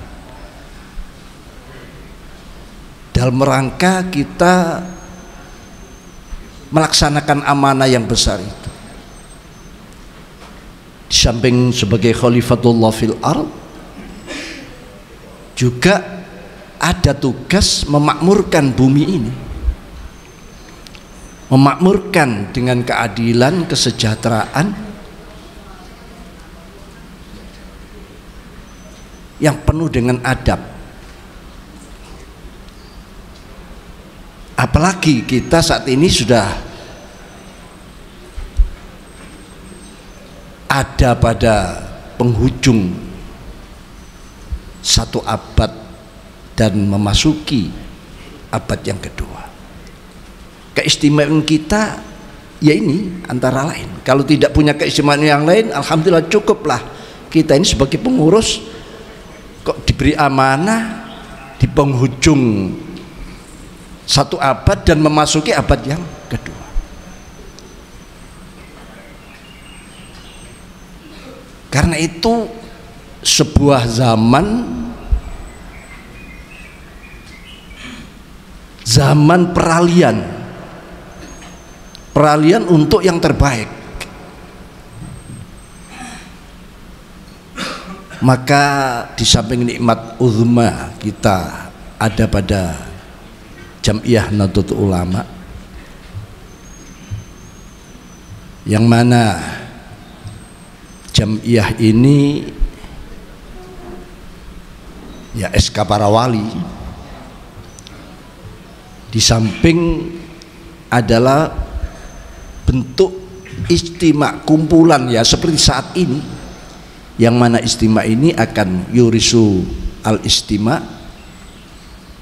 dalam rangka kita melaksanakan amanah yang besar itu. Di samping sebagai khalifatullah fil ard, juga ada tugas memakmurkan bumi ini, memakmurkan dengan keadilan, kesejahteraan yang penuh dengan adab. Apalagi kita saat ini sudah ada pada penghujung satu abad dan memasuki abad yang kedua. Keistimewaan kita ya ini antara lain. Kalau tidak punya keistimewaan yang lain, alhamdulillah cukuplah kita ini sebagai pengurus kok diberi amanah di penghujung satu abad dan memasuki abad yang kedua. Karena itu sebuah zaman peralihan peralihan untuk yang terbaik. Maka di samping nikmat uzma kita ada pada Jam'iyah Nahdlatul Ulama, yang mana Jam'iyah ini ya SK para wali, di samping adalah bentuk istima, kumpulan ya seperti saat ini, yang mana istima ini akan yurisu al istima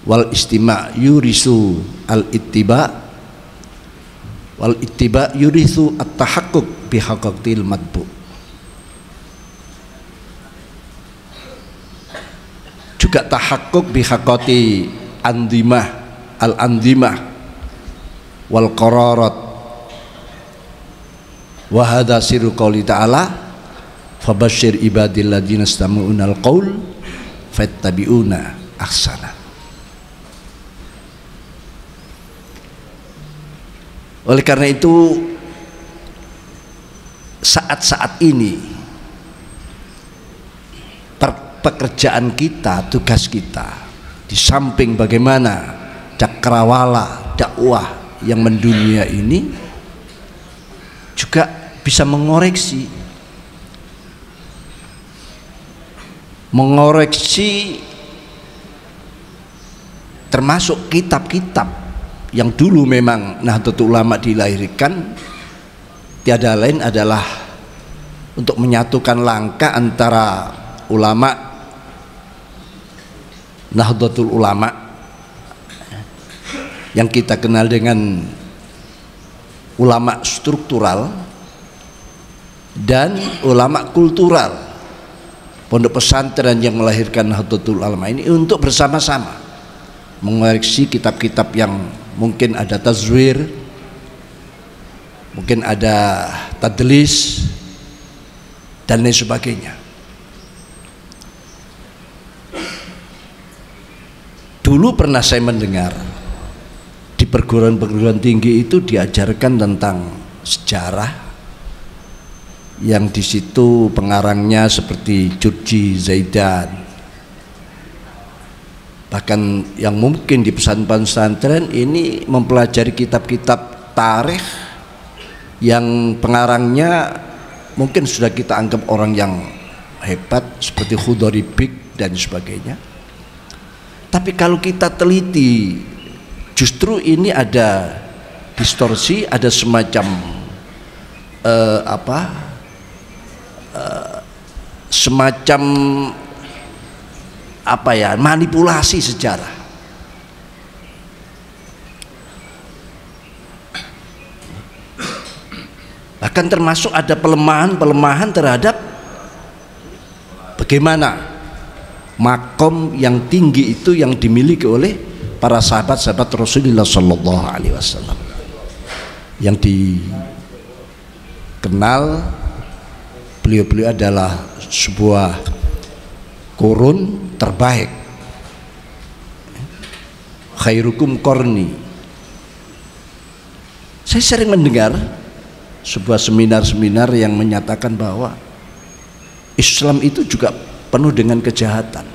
wal istima yurisu al ittiba wal ittiba yurisu at tahaqquq bi haqqil matbu. Juga tahaqquq bi haqqati andimah al andimah wal qararat. Wa hadza sirru qouli ta'ala fabashshir ibadil ladzina istami'una al-qaul fattabi'una ahsana. Oleh karena itu saat-saat ini pekerjaan kita, tugas kita, di samping bagaimana cakrawala dakwah yang mendunia ini, juga bisa mengoreksi termasuk kitab-kitab yang dulu memang Nahdlatul Ulama dilahirkan, tiada lain adalah untuk menyatukan langkah antara ulama Nahdlatul Ulama yang kita kenal dengan ulama struktural dan ulama kultural, pondok pesantren yang melahirkan Nahdlatul Ulama ini, untuk bersama-sama mengoreksi kitab-kitab yang mungkin ada tazwir, mungkin ada tadlis dan lain sebagainya. Dulu pernah saya mendengar di perguruan-perguruan tinggi itu diajarkan tentang sejarah, yang di situ pengarangnya seperti Jurji Zaidan, bahkan yang mungkin di pesantren ini mempelajari kitab-kitab tarikh yang pengarangnya mungkin sudah kita anggap orang yang hebat seperti Khudoribik dan sebagainya. Tapi kalau kita teliti, justru ini ada distorsi, ada semacam semacam manipulasi sejarah. Bahkan termasuk ada pelemahan terhadap bagaimana makom yang tinggi itu yang dimiliki oleh para sahabat-sahabat Rasulullah Sallallahu Alaihi Wasallam, yang dikenal beliau-beliau adalah sebuah kurun terbaik, khairukum qarni. Saya sering mendengar sebuah seminar-seminar yang menyatakan bahwa Islam itu juga penuh dengan kejahatan.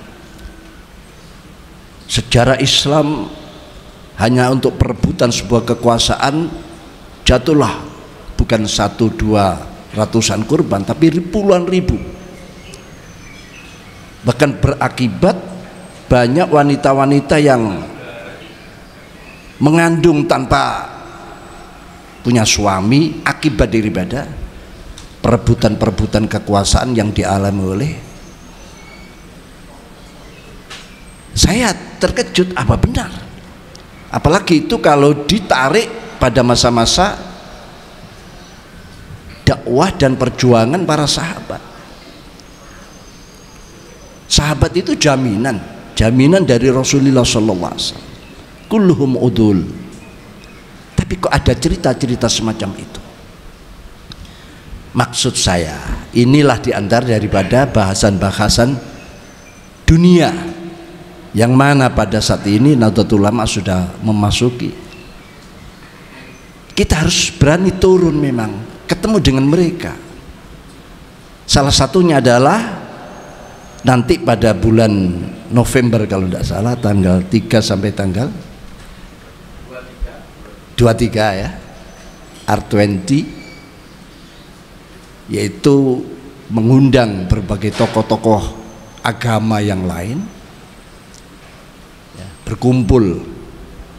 Sejarah Islam hanya untuk perebutan sebuah kekuasaan, jatuhlah bukan 1-2 ratusan korban, tapi puluhan ribu. Bahkan berakibat banyak wanita-wanita yang mengandung tanpa punya suami, akibat daripada perebutan-perebutan kekuasaan yang dialami oleh. Saya terkejut, apa benar? Apalagi itu kalau ditarik pada masa-masa dakwah dan perjuangan para sahabat. Sahabat itu jaminan dari Rasulullah Sallallahu Alaihi Wasallam. Kulluhum udul. Tapi kok ada cerita-cerita semacam itu? Maksud saya, inilah diantara daripada bahasan-bahasan dunia yang mana pada saat ini Nahdlatul Ulama sudah memasuki. kita harus berani turun, memang ketemu dengan mereka. Salah satunya adalah nanti pada bulan November kalau tidak salah, tanggal 3 sampai tanggal 23 ya, R20, yaitu mengundang berbagai tokoh-tokoh agama yang lain ya, berkumpul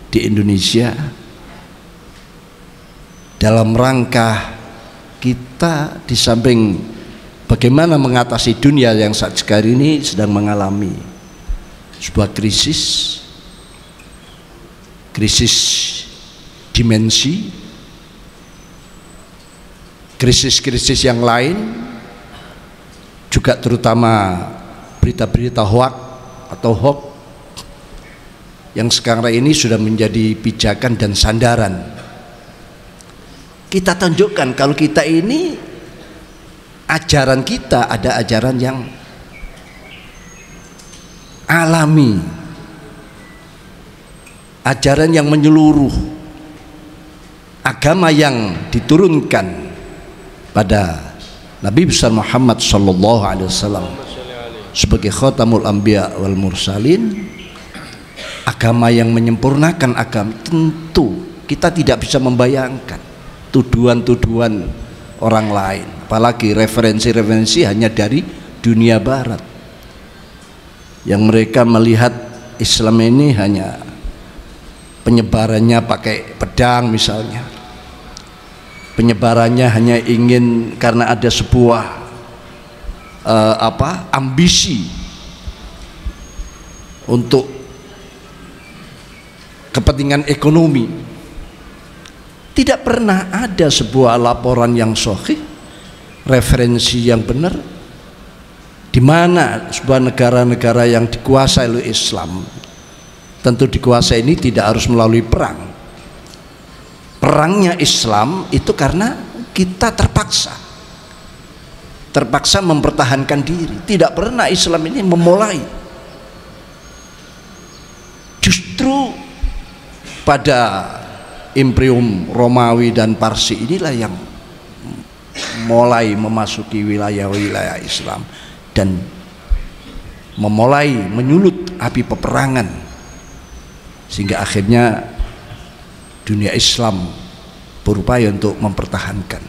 di Indonesia dalam rangka kita di samping bagaimana mengatasi dunia yang saat sekarang ini sedang mengalami sebuah krisis dimensi, krisis-krisis yang lain juga, terutama berita-berita hoax atau hoax yang sekarang ini sudah menjadi pijakan dan sandaran. Kita tunjukkan kalau kita ini ajaran kita ada ajaran yang alami, ajaran yang menyeluruh, agama yang diturunkan pada Nabi besar Muhammad sallallahu alaihi wasallam sebagai khatamul anbiya wal mursalin, agama yang menyempurnakan agama. Tentu kita tidak bisa membayangkan tuduhan-tuduhan orang lain, apalagi referensi-referensi hanya dari dunia barat yang mereka melihat Islam ini hanya penyebarannya pakai pedang misalnya, penyebarannya hanya ingin karena ada sebuah ambisi untuk kepentingan ekonomi. Tidak pernah ada sebuah laporan yang sahih, referensi yang benar, di mana sebuah negara-negara yang dikuasai oleh Islam, tentu dikuasai ini tidak harus melalui perang. Perangnya Islam itu karena kita terpaksa mempertahankan diri. Tidak pernah Islam ini memulai. Justru pada Imperium Romawi dan Parsi inilah yang mulai memasuki wilayah-wilayah Islam dan memulai menyulut api peperangan, sehingga akhirnya dunia Islam berupaya untuk mempertahankan.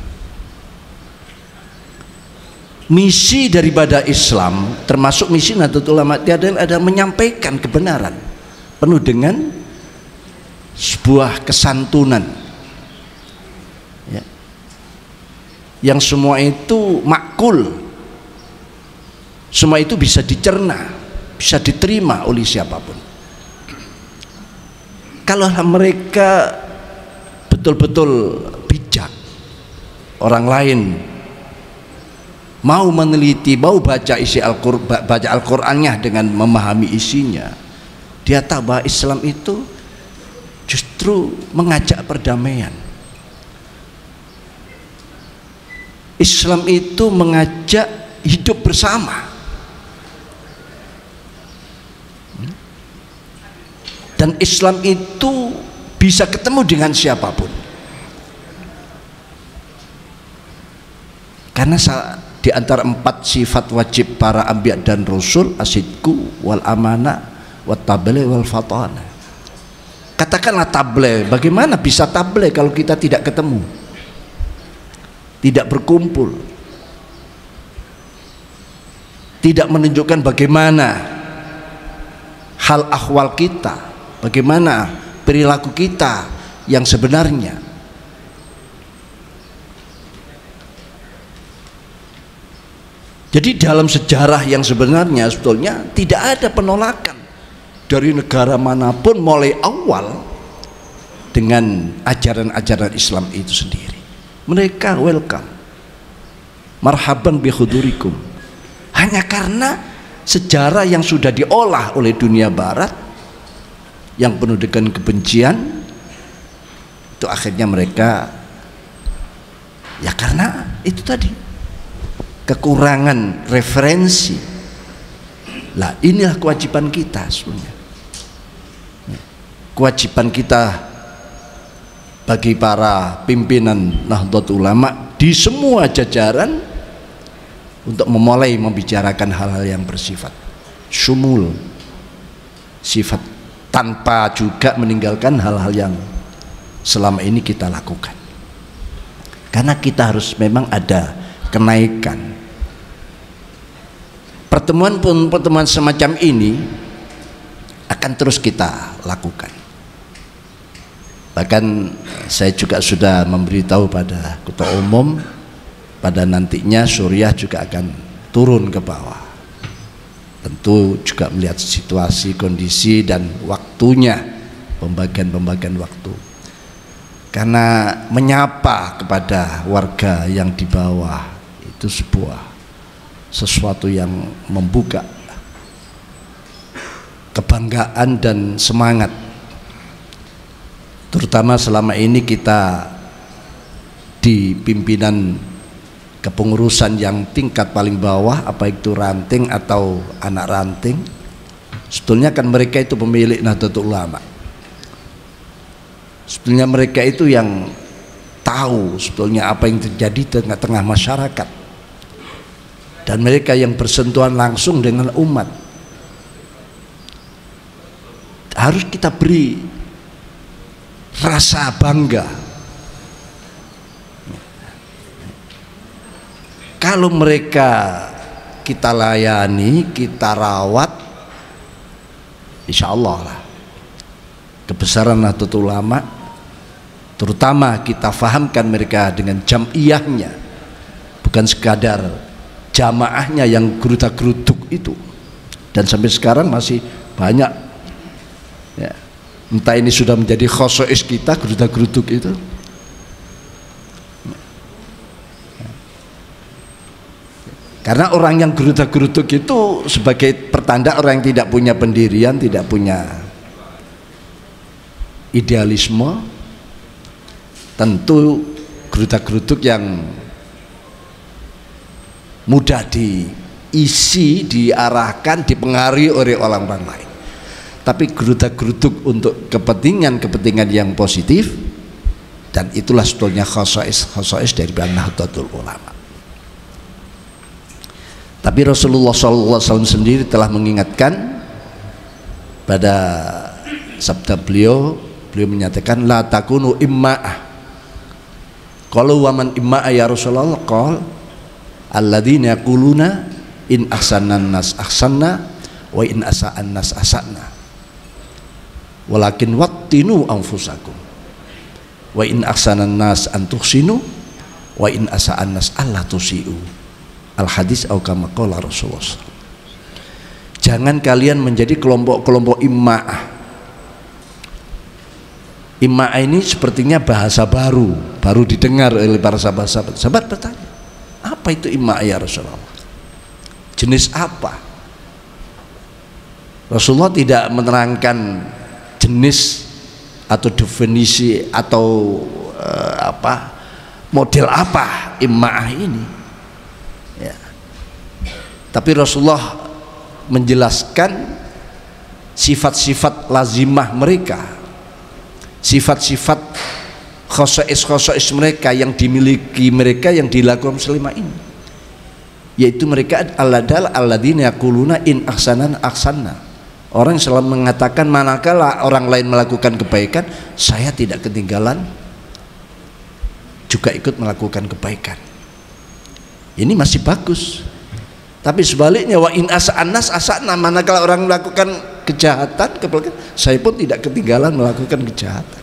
Misi daripada Islam, termasuk misi Nahdlatul Ulama, ada menyampaikan kebenaran penuh dengan sebuah kesantunan ya, yang semua itu makul, semua itu bisa dicerna, bisa diterima oleh siapapun. Kalau mereka betul-betul bijak, orang lain mau meneliti, mau baca isi baca Al-Qur'annya dengan memahami isinya, dia tahu bahwa Islam itu justru mengajak perdamaian. Islam itu mengajak hidup bersama. Dan Islam itu bisa ketemu dengan siapapun. Karena di antara 4 sifat wajib para anbiya dan rasul, asidku wal amanah wat tabligh wal fatana. Katakanlah tabligh, bagaimana bisa tabligh kalau kita tidak ketemu, tidak berkumpul, tidak menunjukkan bagaimana hal ahwal kita, bagaimana perilaku kita yang sebenarnya. Jadi dalam sejarah yang sebenarnya sebetulnya tidak ada penolakan dari negara manapun mulai awal dengan ajaran-ajaran Islam itu sendiri. Mereka welcome, marhaban bi hudurikum. Hanya karena sejarah yang sudah diolah oleh dunia barat yang penuh dengan kebencian, itu akhirnya mereka, ya karena itu tadi kekurangan referensi. Lah inilah kewajiban kita sebenarnya. Kewajiban kita bagi para pimpinan Nahdlatul Ulama di semua jajaran untuk memulai membicarakan hal-hal yang bersifat syumul, sifat tanpa juga meninggalkan hal-hal yang selama ini kita lakukan. Karena kita harus memang ada kenaikan. Pertemuan semacam ini akan terus kita lakukan. Bahkan saya juga sudah memberitahu pada ketua umum pada nantinya Suriah juga akan turun ke bawah. Tentu juga melihat situasi, kondisi dan waktunya, pembagian waktu. Karena menyapa kepada warga yang di bawah itu sesuatu yang membuka kebanggaan dan semangat. Terutama selama ini kita di pimpinan kepengurusan yang tingkat paling bawah, apa itu ranting atau anak ranting, sebetulnya kan mereka itu pemilik Nahdlatul Ulama. Sebetulnya mereka itu yang tahu sebetulnya apa yang terjadi di tengah-tengah masyarakat, dan mereka yang bersentuhan langsung dengan umat. Harus kita beri rasa bangga. Kalau mereka kita layani, kita rawat, insya Allah lah kebesaran Nahdlatul Ulama, terutama kita fahamkan mereka dengan jam'iyahnya, bukan sekadar jamaahnya yang gerutak-gerutuk itu. Dan sampai sekarang masih banyak ya, entah ini sudah menjadi khosois kita, gerutak-gerutuk itu. Karena orang yang gerutak-gerutuk itu sebagai pertanda orang yang tidak punya pendirian, tidak punya idealisme. Tentu gerutak-gerutuk yang mudah diisi, diarahkan, dipengaruhi oleh orang lain. Tapi gerutak-gerutuk untuk kepentingan yang positif, dan itulah sebetulnya khasais dari Nahdlatul Ulama. Tapi Rasulullah SAW sendiri telah mengingatkan pada sabda beliau menyatakan la takunu imma'ah. Qalu wa man imma'ah ya Rasulullah? Qal alladzina yaquluna in ahsanan nas ahsanna wa in asa'an nas asa'na walakin wattinu anfusakum wa in ahsanan nas an tuhsinu wa in asa'an nas alla tusi'u. Al-hadis au kama qala Rasulullah. Jangan kalian menjadi kelompok-kelompok imma'ah. Imma'ah ini sepertinya bahasa baru didengar oleh para sahabat. Sahabat bertanya, apa itu imma'ah ya Rasulullah? Jenis apa? Rasulullah tidak menerangkan jenis atau definisi atau model apa imma'ah ini. Tapi Rasulullah menjelaskan sifat-sifat lazimah mereka, sifat-sifat khosais mereka yang dimiliki mereka, yang dilakukan selama ini, yaitu mereka alladzina yaquluna in ahsanan ahsanna. Orang yang selalu mengatakan manakala orang lain melakukan kebaikan, saya tidak ketinggalan juga ikut melakukan kebaikan. Ini masih bagus. Tapi sebaliknya wa in asa'an nas asa'na, manakala orang melakukan kejahatan, saya pun tidak ketinggalan melakukan kejahatan.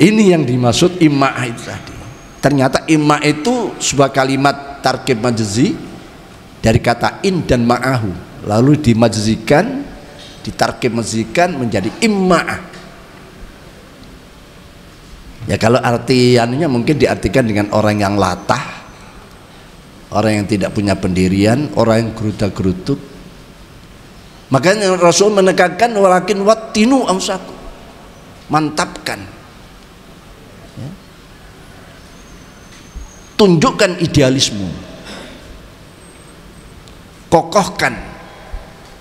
Ini yang dimaksud imma'ah itu tadi. Ternyata imma'ah itu sebuah kalimat tarkib majzi dari kata in dan ma'ahu, lalu dimajzikan, ditarkib majzikan menjadi imma'ah. Ya kalau artiannya mungkin diartikan dengan orang yang latah, orang yang tidak punya pendirian, orang yang gerutak-gerutuk. Makanya Rasul menekankan walakin wattinu amsaku, mantapkan, ya. Tunjukkan idealisme, kokohkan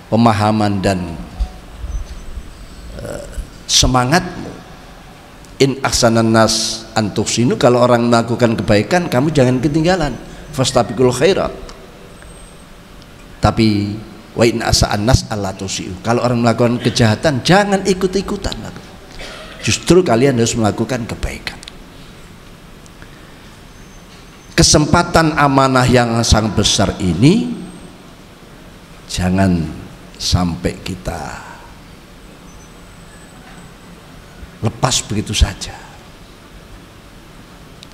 pemahaman dan semangatmu. In ahsanan nas antuhsinu, kalau orang melakukan kebaikan kamu jangan ketinggalan, fastabiqul khairat. Tapi wa in asa'an nas alla tusiu, kalau orang melakukan kejahatan jangan ikut-ikutan, justru kalian harus melakukan kebaikan. Kesempatan amanah yang sangat besar ini jangan sampai kita lepas begitu saja,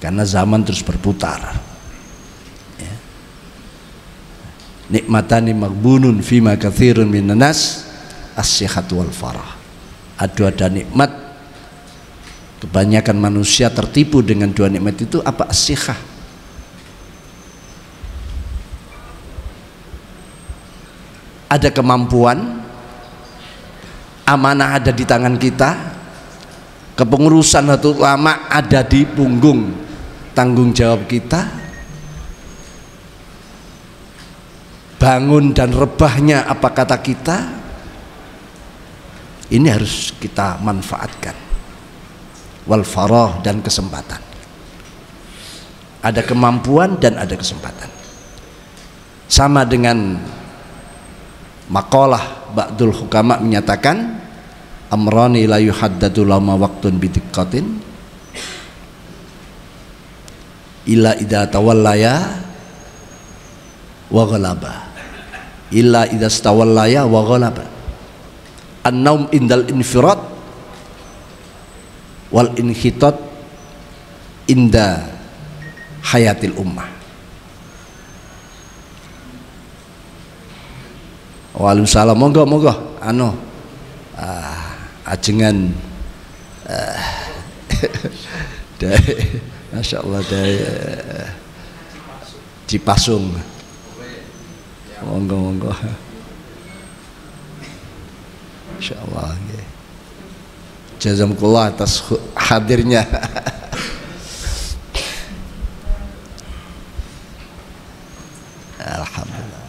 karena zaman terus berputar ya. Nikmatani maghbunun fima katsirun minan nas as-sihat wal farah. Ada nikmat, kebanyakan manusia tertipu dengan dua nikmat itu. Apa? As-sihah, ada kemampuan, amanah ada di tangan kita, kepengurusan Nahdlatul Ulama ada di punggung tanggung jawab kita, bangun dan rebahnya apa kata kita, ini harus kita manfaatkan. Wal farah, dan kesempatan, ada kemampuan dan ada kesempatan. Sama dengan maqalah ba'dul hukama menyatakan, amrani la yuhaddadu lama waktun bidiqqatin illa idza tawallaya wa ghalaba, illa idza stawallaya wa ghalaba. An-naum indal infirat wal inhitat inda hayatil ummah. Waalaikumsalam, monggo ajengan dari Masya Allah dari Cipasung, monggo Masya Allah, jazakumullah atas hadirnya. Alhamdulillah.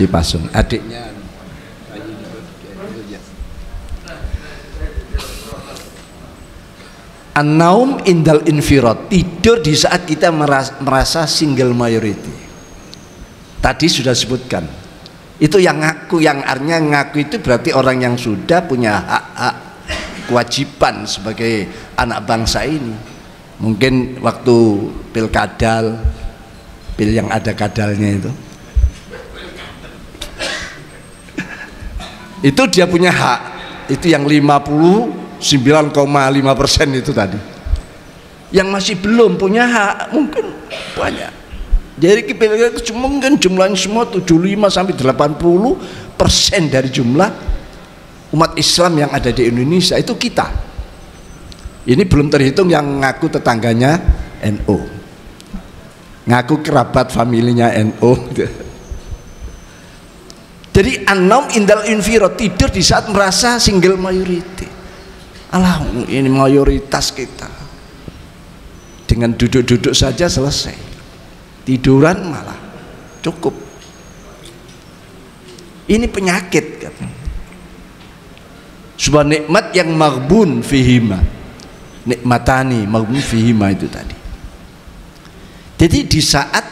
Dipasung adiknya. An-naum indal infirat, tidur di saat kita merasa single majority. Tadi sudah sebutkan, itu yang ngaku, yang artinya ngaku itu berarti orang yang sudah punya hak-hak kewajiban sebagai anak bangsa ini. Mungkin waktu pilkadal, pil yang ada kadalnya itu dia punya hak, itu yang 59,5% itu tadi. Yang masih belum punya hak mungkin banyak. Jadi kita mungkin jumlahnya semua 75 sampai 80% dari jumlah umat Islam yang ada di Indonesia itu kita. Ini belum terhitung yang ngaku tetangganya NU, ngaku kerabat familinya NU. Jadi an-naum indal infirat, tidur di saat merasa single majority. Alah, ini mayoritas kita, dengan duduk-duduk saja selesai, tiduran malah cukup. Ini penyakit kan? Sebuah nikmat yang maghbun fihima, nikmatani maghbun fihima itu tadi. Jadi di saat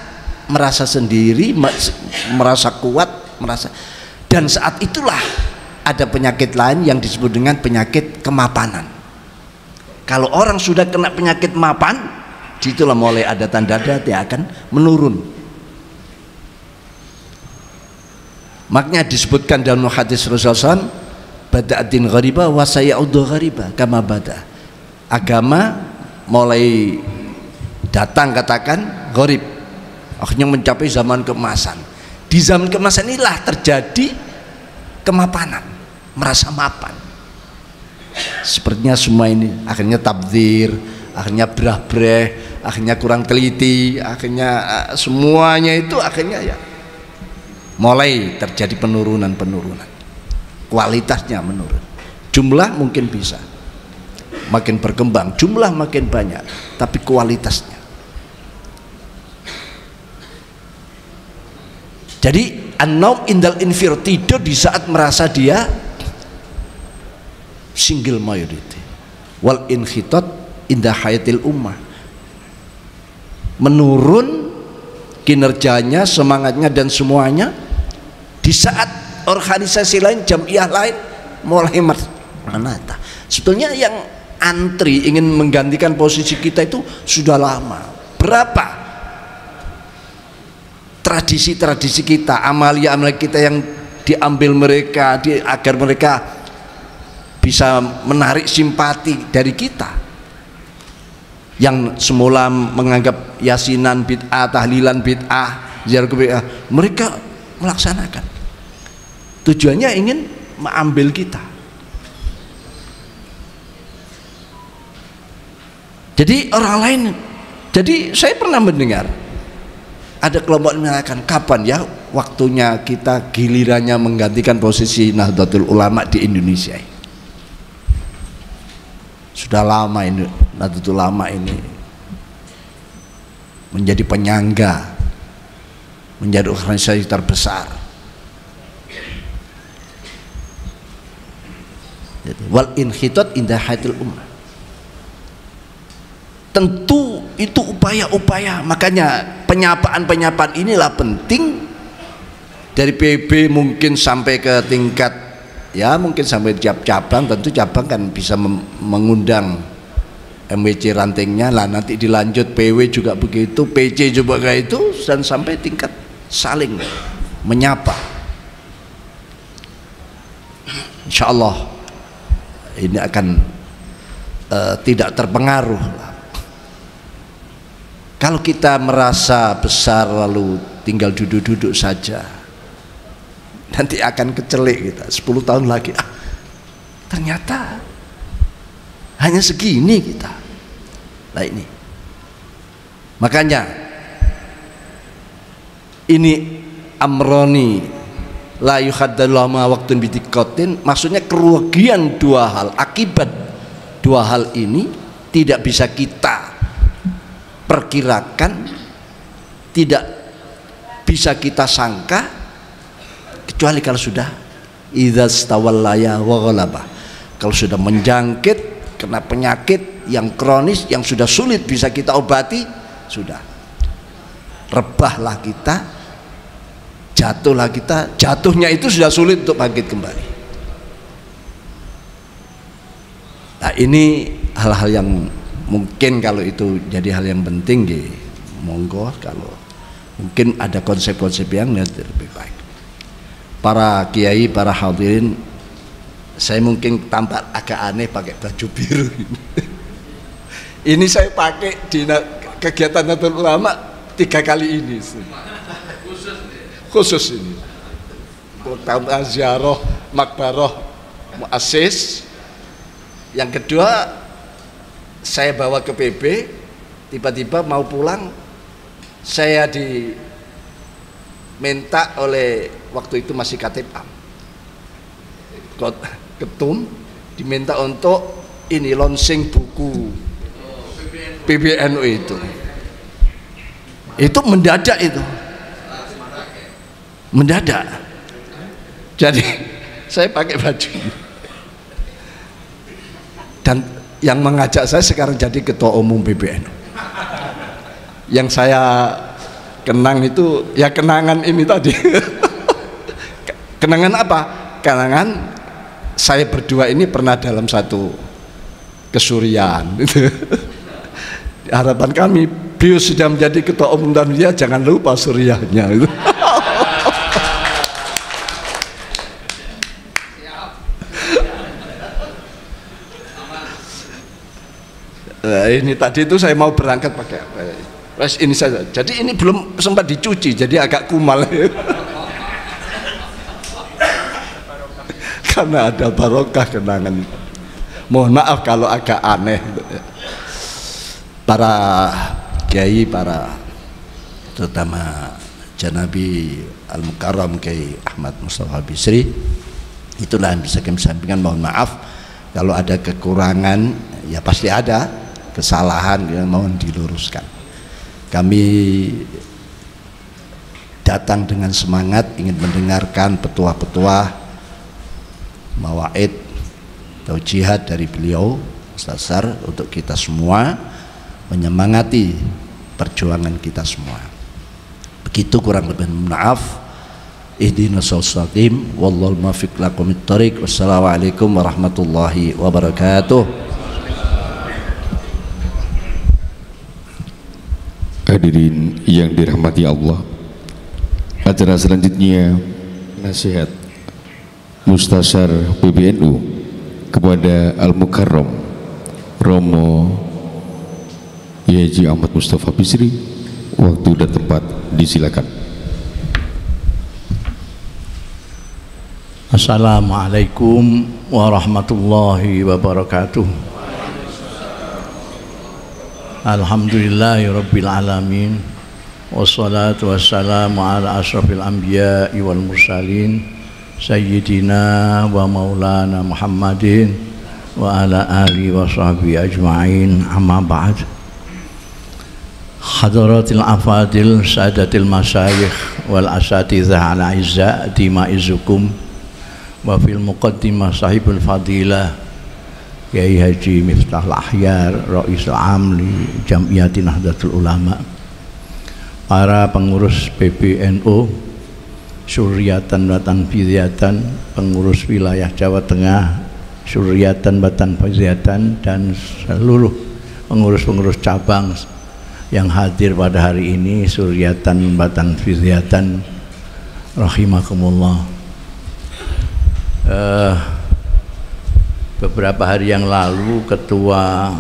merasa sendiri, merasa kuat, dan saat itulah ada penyakit lain yang disebut dengan penyakit kemapanan. Kalau orang sudah kena penyakit mapan, disitulah mulai ada tanda-tanda yang akan menurun. Makanya disebutkan dalam hadis Rasulullah SAW, bada'atin ghariba wa sayaudu ghariba kama bada. Agama mulai datang, katakan gharib, akhirnya mencapai zaman keemasan. Di zaman keemasan inilah terjadi kemapanan, merasa mapan. Sepertinya semua ini akhirnya tabdzir, akhirnya brah-breh, akhirnya kurang teliti, akhirnya semuanya itu akhirnya ya mulai terjadi penurunan, kualitasnya menurun. Jumlah mungkin bisa makin berkembang, jumlah makin banyak, tapi kualitasnya. Jadi an-naum indal infir, tidur di saat merasa dia single majority. Wal inkhitat indah hayatil ummah, menurun kinerjanya, semangatnya dan semuanya di saat organisasi lain, jamiah lain mulai menata. Sebetulnya yang antri ingin menggantikan posisi kita itu sudah lama. Berapa tradisi-tradisi kita, amalia-amalia kita yang diambil mereka agar mereka bisa menarik simpati dari kita, yang semula menganggap yasinan bid'ah, tahlilan bid'ah, ziarah bid'ah, mereka melaksanakan. Tujuannya ingin mengambil kita. Jadi orang lain, jadi saya pernah mendengar ada kelompok yang mengatakan, kapan ya waktunya kita gilirannya menggantikan posisi Nahdlatul Ulama di Indonesia. Sudah lama ini Nahdlatul Ulama ini menjadi penyangga, menjadi organisasi terbesar. Wal inkhitat indah hayatil ummah. Tentu itu upaya-upaya, makanya penyapaan-penyapaan inilah penting dari PB mungkin sampai ke tingkat, ya mungkin sampai tiap cabang. Tentu cabang kan bisa mengundang MWC rantingnya lah, nanti dilanjut PW juga begitu, PC juga kayak itu, dan sampai tingkat saling menyapa. Insya Allah ini akan tidak terpengaruh. Kalau kita merasa besar lalu tinggal duduk-duduk saja, nanti akan kecelik kita 10 tahun lagi. Ternyata hanya segini kita. Nah ini, makanya ini amroni la yuhaddalama waktun bidikotin, maksudnya kerugian dua hal, akibat dua hal ini tidak bisa kita perkirakan, tidak bisa kita sangka, kecuali kalau sudah idza stawallaya wa ghalaba, kalau sudah menjangkit kena penyakit yang kronis yang sudah sulit bisa kita obati, sudah rebahlah kita, jatuhlah kita, jatuhnya itu sudah sulit untuk bangkit kembali. Nah ini hal-hal yang mungkin kalau itu jadi hal yang penting, monggo, kalau mungkin ada konsep-konsep yang lebih baik. Para kiai, para hadirin, saya mungkin tampak agak aneh pakai baju biru ini. Ini saya pakai di kegiatan Nahdlatul Ulama 3 kali ini. Khusus ini. Pertama ziarah makbarah muassis. Yang kedua saya bawa ke PB, tiba-tiba mau pulang saya diminta oleh, waktu itu masih Khatib Am, Ketum, diminta untuk ini launching buku PBNU itu mendadak, itu mendadak, jadi saya pakai baju dan yang mengajak saya sekarang jadi ketua umum PBNU. Yang saya kenang itu ya kenangan ini tadi. Kenangan apa? Kenangan saya berdua ini pernah dalam satu kesurian. Harapan kami, beliau sudah menjadi ketua umum dan dia jangan lupa suriahnya. Ini tadi itu saya mau berangkat pakai ini saja, jadi ini belum sempat dicuci, jadi agak kumal. Karena ada barokah kenangan. Mohon maaf kalau agak aneh. Para kiai, para terutama Janabi Al-Mukarram Kiai Ahmad Mustafa Bisri, itulah yang bisa kami sampaikan. Mohon maaf Kalau ada kekurangan, ya pasti ada kesalahan yang mohon diluruskan. Kami datang dengan semangat ingin mendengarkan petuah-petuah mawaid atau jihad dari beliau Ustaz Sar untuk kita semua, menyemangati perjuangan kita semua. Begitu kurang lebih, maaf. Ihdinas siratal mustaqim wallahul muwaffiq lakumit thoriq. Wassalamualaikum warahmatullahi wabarakatuh. Hadirin yang dirahmati Allah, acara selanjutnya nasihat Mustasyar PBNU kepada Al-Mukarram Romo Yaji Ahmad Mustafa Bisri. Waktu dan tempat disilakan. Assalamualaikum warahmatullahi wabarakatuh. Alhamdulillahirabbil alamin. Wassalatu wassalamu ala asyrafil anbiya'i wal mursalin sayyidina wa maulana Muhammadin wa ala alihi wa sahbihi ajma'in. Amma ba'd. Hadaratil afadil sadatil masyayikh wal asatidhah al a'izza dimaizukum wa fil muqaddimah sahibul fadilah Kiai Haji Miftah Al-Ahyar Ra'isul Am li Jam'iyati Nahdlatul Ulama, para pengurus PBNU Suryatan wa Tanfidiyatan, pengurus wilayah Jawa Tengah Suryatan wa Tanfidiyatan, dan seluruh pengurus-pengurus cabang yang hadir pada hari ini Suryatan wa Tanfidiyatan rahimakumullah. Beberapa hari yang lalu Ketua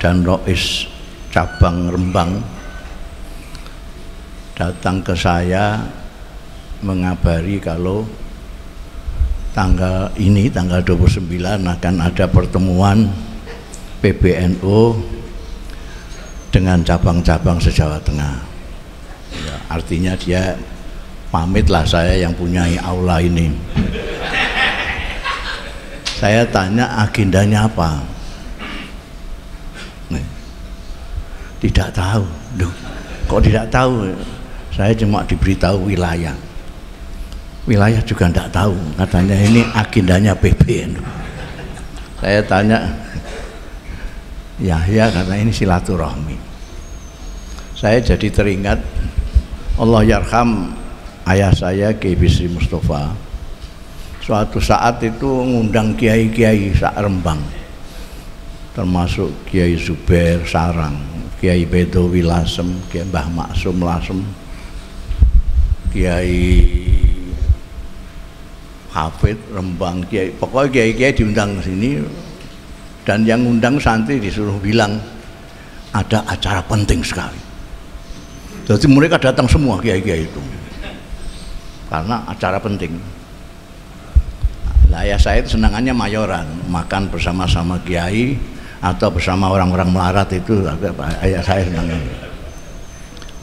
dan Rois Cabang Rembang datang ke saya mengabari kalau tanggal 29 akan ada pertemuan PBNU dengan cabang-cabang se-Jawa Tengah. Ya, artinya dia pamitlah saya yang punya aula ini. Saya tanya agendanya apa? Tidak tahu. Duh, kok tidak tahu? Saya cuma diberitahu wilayah. Wilayah juga tidak tahu. Katanya ini agendanya PBNU. Saya tanya, Yahya karena ini silaturahmi. Saya jadi teringat Allah yarham ayah saya Kiai Bisri Mustafa. Suatu saat itu ngundang kiai-kiai sak Rembang, termasuk Kiai Zubair Sarang, Kiai Bedowi Lasem, Kiai Mbah Maksum Lasem, Kiai Hafid Rembang, Kiai, pokoknya kiai-kiai diundang ke sini, dan yang ngundang santri disuruh bilang ada acara penting sekali. Jadi mereka datang semua kiai-kiai itu karena acara penting. Lah ya saya itu senangannya mayoran, makan bersama-sama kiai atau bersama orang-orang melarat itu ayah saya senangnya.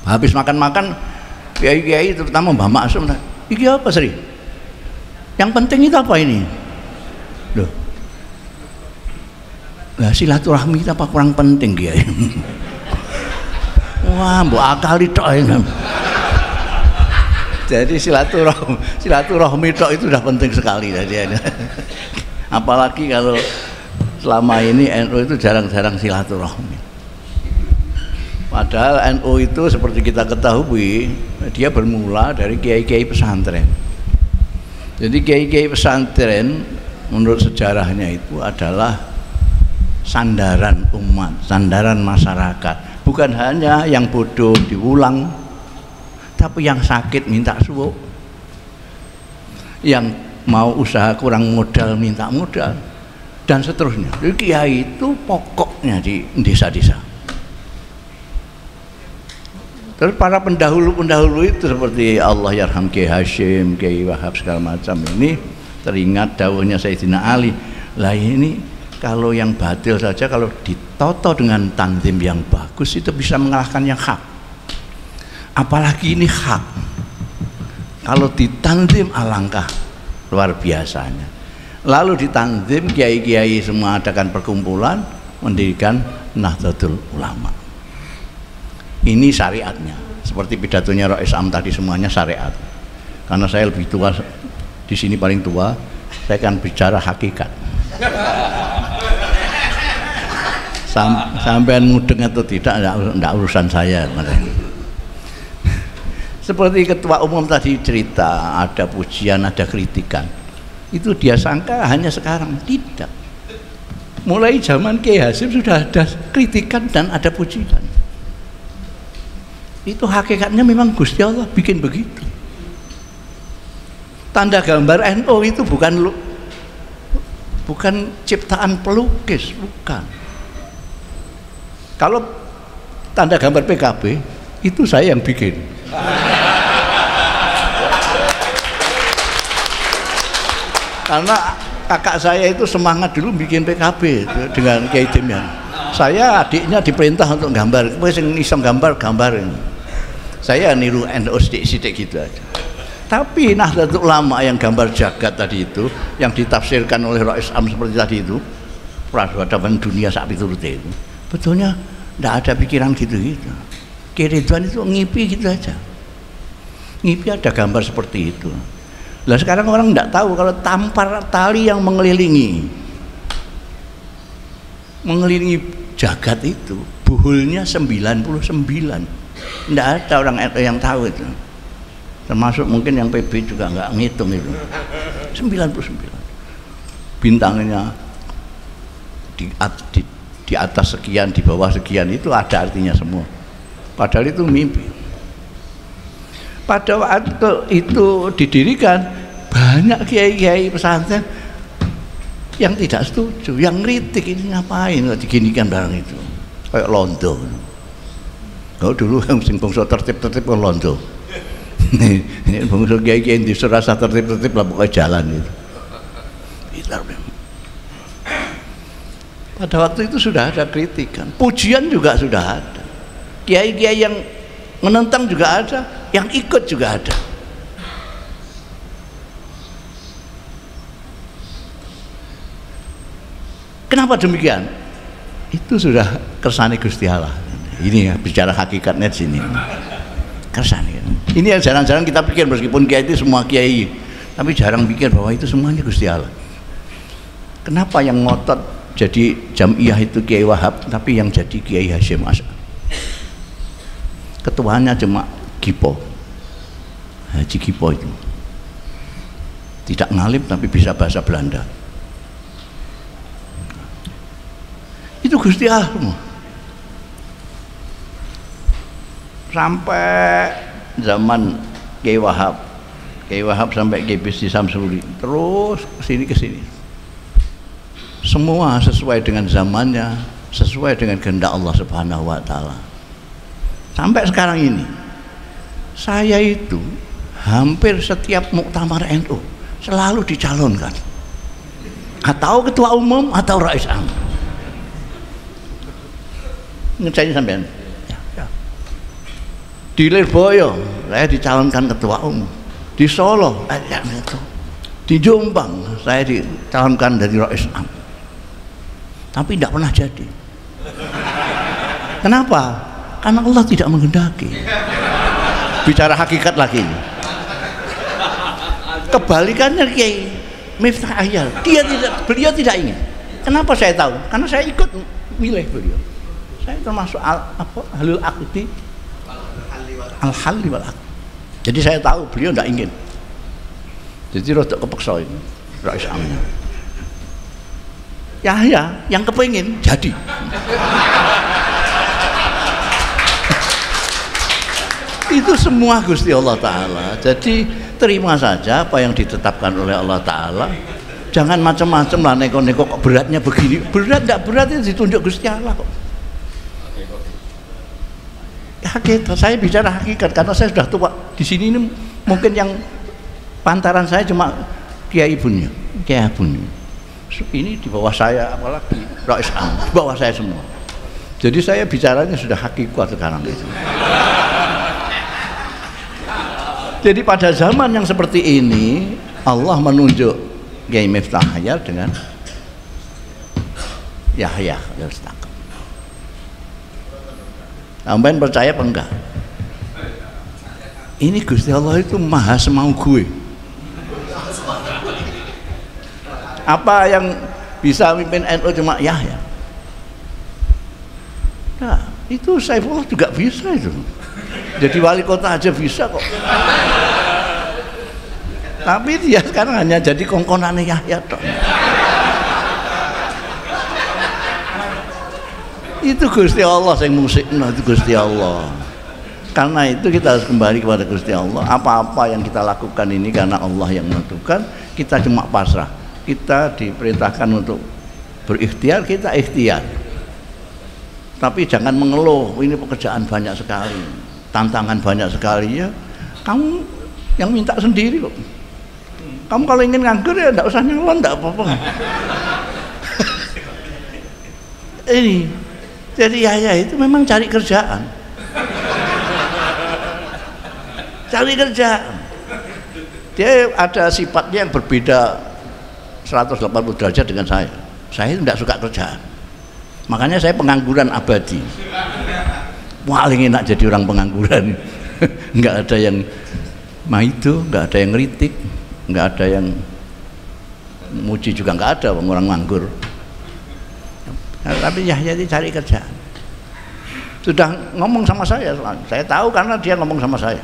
Habis makan-makan kiai-kiai terutama Mbah Maksum, iki apa Sri? Yang penting itu apa ini? Loh. Lah silaturahmi itu apa kurang penting kiai? Wah, mbok akali tok ini. Jadi silaturahmi tok itu sudah penting sekali tadi. Apalagi kalau selama ini NU itu jarang-jarang silaturahmi. Padahal NU itu seperti kita ketahui dia bermula dari kiai-kiai pesantren. Jadi kiai-kiai pesantren menurut sejarahnya itu adalah sandaran umat, sandaran masyarakat. Bukan hanya yang bodoh diulang, tapi yang sakit minta suwuk, yang mau usaha kurang modal minta modal, dan seterusnya. Jadi kiai itu pokoknya di desa-desa. Terus para pendahulu-pendahulu itu seperti Allah yarham Kiai Hashim, Kiai Wahab segala macam ini teringat dawuhnya Sayyidina Ali. Lah ini kalau yang batil saja kalau ditoto dengan tanzim yang bagus itu bisa mengalahkan yang hak. Apalagi ini hak. Kalau ditanzim alangkah luar biasanya. Lalu ditanzim, kiai-kiai semua adakan perkumpulan, mendirikan Nahdlatul Ulama. Ini syariatnya. Seperti pidatonya Rais Am tadi, semuanya syariat. Karena saya lebih tua, di sini paling tua, saya akan bicara hakikat. Sampean mudeng atau tidak, enggak urusan saya. Seperti ketua umum tadi cerita, ada pujian, ada kritikan. Itu dia sangka hanya sekarang, tidak. Mulai zaman Kiai Hasyim sudah ada kritikan dan ada pujian. Itu hakikatnya memang Gusti Allah bikin begitu. Tanda gambar NU itu bukan ciptaan pelukis, bukan. Kalau tanda gambar PKB itu saya yang bikin. Karena kakak saya itu semangat dulu bikin PKB dengan Kiai Demian. Saya adiknya diperintah untuk gambar, wis sing iso gambarin. Saya niru NU sidik-sidik gitu aja. Tapi Nahdlatul Ulama yang gambar jagat tadi itu, yang ditafsirkan oleh Rais Am seperti tadi itu, peradaban dunia sak piturute itu, betulnya tidak ada pikiran gitu-gitu. Kiai Ridwan itu ngipi gitu aja. Ngipi ada gambar seperti itu. Lah sekarang orang tidak tahu kalau tampar tali yang mengelilingi jagat itu buhulnya 99. Tidak ada orang yang tahu itu. Termasuk mungkin yang PB juga nggak ngitung itu. 99. Bintangnya di atas sekian, di bawah sekian, itu ada artinya semua. Padahal itu mimpi. Pada waktu itu didirikan, banyak kiai-kiai pesantren yang tidak setuju, yang kritik, ini ngapain diginikan barang itu, kayak londo. Kalau dulu yang sing bangsa tertib-tertib kan londo. Ini bangsa kiai-kiai di serasa tertib-tertib lah pokoknya jalan itu. Pada waktu itu sudah ada kritikan, pujian juga sudah ada, kiai-kiai yang menentang juga ada, yang ikut juga ada. Kenapa demikian? Itu sudah kersane Gusti Allah. Ini ya, bicara hakikatnya di sini. Kersane. Ini yang jarang-jarang kita pikir, meskipun kiai itu semua kiai, tapi jarang pikir bahwa itu semuanya Gusti Allah. Kenapa yang ngotot jadi Jam'iyah itu Kiai Wahab, tapi yang jadi Kiai Hasyim Asy'ari? Ketuanya cuma Gipo, Haji Gipo itu tidak ngalim tapi bisa bahasa Belanda. Itu Gusti Allah semua. Sampai zaman Kiai Wahab sampai Kiai Bisri Samsuri, terus ke sini. Semua sesuai dengan zamannya, sesuai dengan kehendak Allah Subhanahu wa taala. Sampai sekarang ini, saya itu hampir setiap muktamar NU selalu dicalonkan, atau ketua umum atau Rais Am. Ngecainya sampean. Ya. Di Lirboyo saya dicalonkan ketua umum. Di Solo di Jombang saya dicalonkan dari Rais Am. Tapi tidak pernah jadi. Kenapa? Karena Allah tidak menghendaki. Bicara hakikat lagi. Kebalikannya Kiai Miftah Ahyar, beliau tidak ingin. Kenapa saya tahu? Karena saya ikut milih beliau. Saya termasuk ahlul aqdi, al-halli wal aqdi. Jadi saya tahu beliau tidak ingin. Jadi rodok kepeksa ini Rais Amnya. Ya, yang kepengin jadi. Itu semua Gusti Allah Ta'ala. Jadi terima saja apa yang ditetapkan oleh Allah Ta'ala. Jangan macam-macam lah, neko-neko kok beratnya begini. Berat tidak berat itu ditunjuk Gusti Allah kok. Hakikat, saya bicara hakikat karena saya sudah tua. Di sini ini mungkin yang pantaran saya cuma Kiai Ibunya, Kiai Ibunya. Ini di bawah saya, apalagi Rais Am, di bawah saya semua. Jadi saya bicaranya sudah hakikat sekarang itu. Jadi pada zaman yang seperti ini Allah menunjuk Kiai Miftah Hayat dengan Yahya Khalil Stakuf. Sampean percaya apa enggak? Ini Gusti Allah itu maha semau gue. Apa yang bisa mimpin NU cuma Yahya? Nah, itu Saifullah juga bisa itu. Jadi wali kota aja bisa kok. Tapi dia sekarang hanya jadi kongkonane Yahya toh. Itu Gusti Allah yang musikno, itu Gusti Allah. Karena itu kita harus kembali kepada Gusti Allah. Apa-apa yang kita lakukan ini karena Allah yang menentukan, kita cuma pasrah. Kita diperintahkan untuk berikhtiar, kita ikhtiar. Tapi jangan mengeluh, ini pekerjaan banyak sekali, tantangan banyak sekali ya. Kamu yang minta sendiri kok. Kamu kalau ingin nganggur ya enggak usah nyalon, enggak apa-apa. Ini jadi Yahya itu memang cari kerjaan. Cari kerjaan. Dia ada sifatnya yang berbeda 180 derajat dengan saya. Saya tidak suka kerjaan. Makanya saya pengangguran abadi. Paling enak jadi orang pengangguran. Enggak ada yang maido, enggak ada yang ngeritik, enggak ada yang muji juga enggak ada orang nganggur. Nah, tapi Yahya itu cari kerjaan. Sudah ngomong sama saya tahu karena dia ngomong sama saya.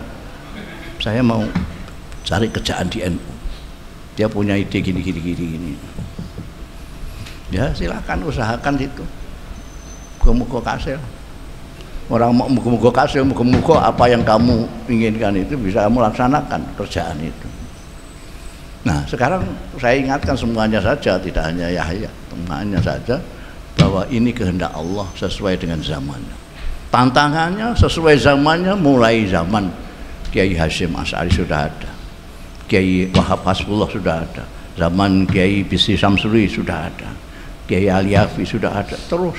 Saya mau cari kerjaan di NU. Dia punya ide gini. Ya silakan usahakan itu. Muga-muga kasil. Orang mau muga-muga kasil, muga-muga apa yang kamu inginkan itu bisa kamu laksanakan kerjaan itu. Nah sekarang saya ingatkan semuanya saja, tidak hanya Yahya, semuanya saja bahwa ini kehendak Allah sesuai dengan zamannya. Tantangannya sesuai zamannya, mulai zaman Kiai Hasyim Asy'ari sudah ada, Kiai Wahab Hasbullah sudah ada, zaman Kiai Bisri Samsuri sudah ada, Kiai Aliafi sudah ada, terus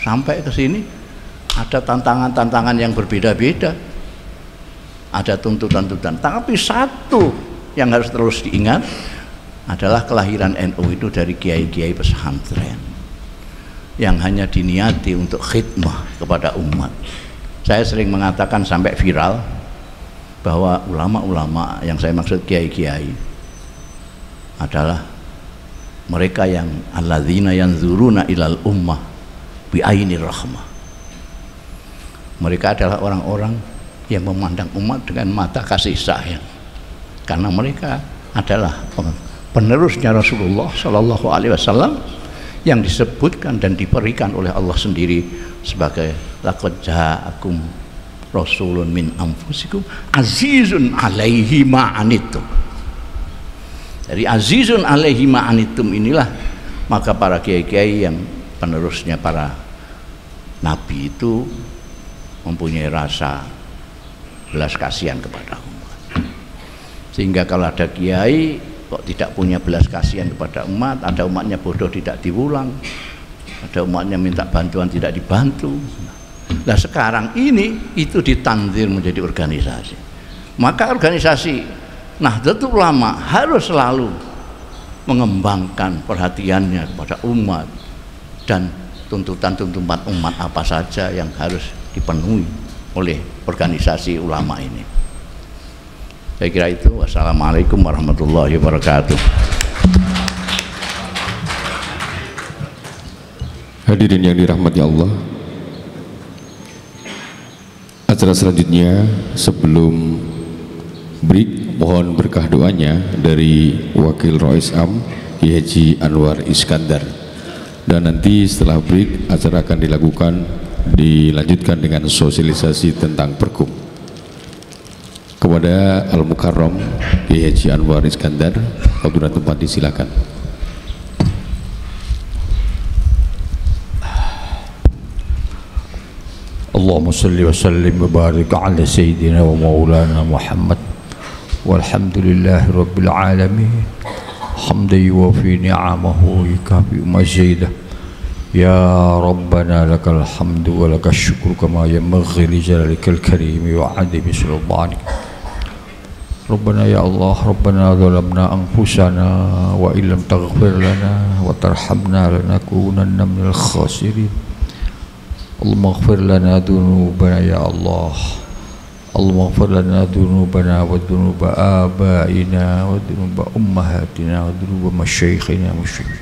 sampai ke sini ada tantangan-tantangan yang berbeda-beda, ada tuntutan-tuntutan. Tapi satu yang harus terus diingat adalah kelahiran NU itu dari kiai-kiai pesantren yang hanya diniati untuk khidmah kepada umat. Saya sering mengatakan sampai viral bahwa ulama-ulama yang saya maksud kiai-kiai adalah mereka yang alladzina yanzuruna ilal ummah bi'ainir rahmah. Mereka adalah orang-orang yang memandang umat dengan mata kasih sayang, karena mereka adalah penerusnya Rasulullah Shallallahu Alaihi Wasallam yang disebutkan dan diberikan oleh Allah sendiri sebagai laqad ja'akum rasulun min anfusikum azizun alaihi ma'anittum. Dari azizun alaihi ma'anittum inilah maka para kiai-kiai yang penerusnya para nabi itu mempunyai rasa belas kasihan kepada umat, sehingga kalau ada kiai kok tidak punya belas kasihan kepada umat, ada umatnya bodoh tidak diulang, ada umatnya minta bantuan tidak dibantu. Nah sekarang ini itu ditanzir menjadi organisasi, maka organisasi Nahdlatul Ulama harus selalu mengembangkan perhatiannya kepada umat dan tuntutan-tuntutan umat apa saja yang harus dipenuhi oleh organisasi ulama ini. Saya kira itu. Wassalamualaikum warahmatullahi wabarakatuh. Hadirin yang dirahmati Allah, acara selanjutnya sebelum break mohon berkah doanya dari Wakil Rois Am Kiai Haji Anwar Iskandar, dan nanti setelah break acara akan dilanjutkan dengan sosialisasi tentang perkum. Kepada Al-Mukarram Kiai Haji Anwar Iskandar, waktu dan tempat disilakan. Allahumma salli wa sallim wa barik ala sayyidina wa maulana Muhammad walhamdulillahi rabbil alamin hamdan yuwafi ni'amahu yukafi mazidah. Ya Rabbana lakal hamdu wa lakal syukru kama yanbaghi li jalalika al-karim wa 'azimi sultanik. Rabbana ya Allah, Rabbana zalamna anfusana wa illam taghfir lana wa tarhamna lanakunanna minal khasirin. Allahumma ighfir lana dhunubana ya Allah. Allahumma ighfir lana dhunubana wa dhunuba abaina wa dhunuba ummahatina wa dhunuba masyayikhina musyikhina.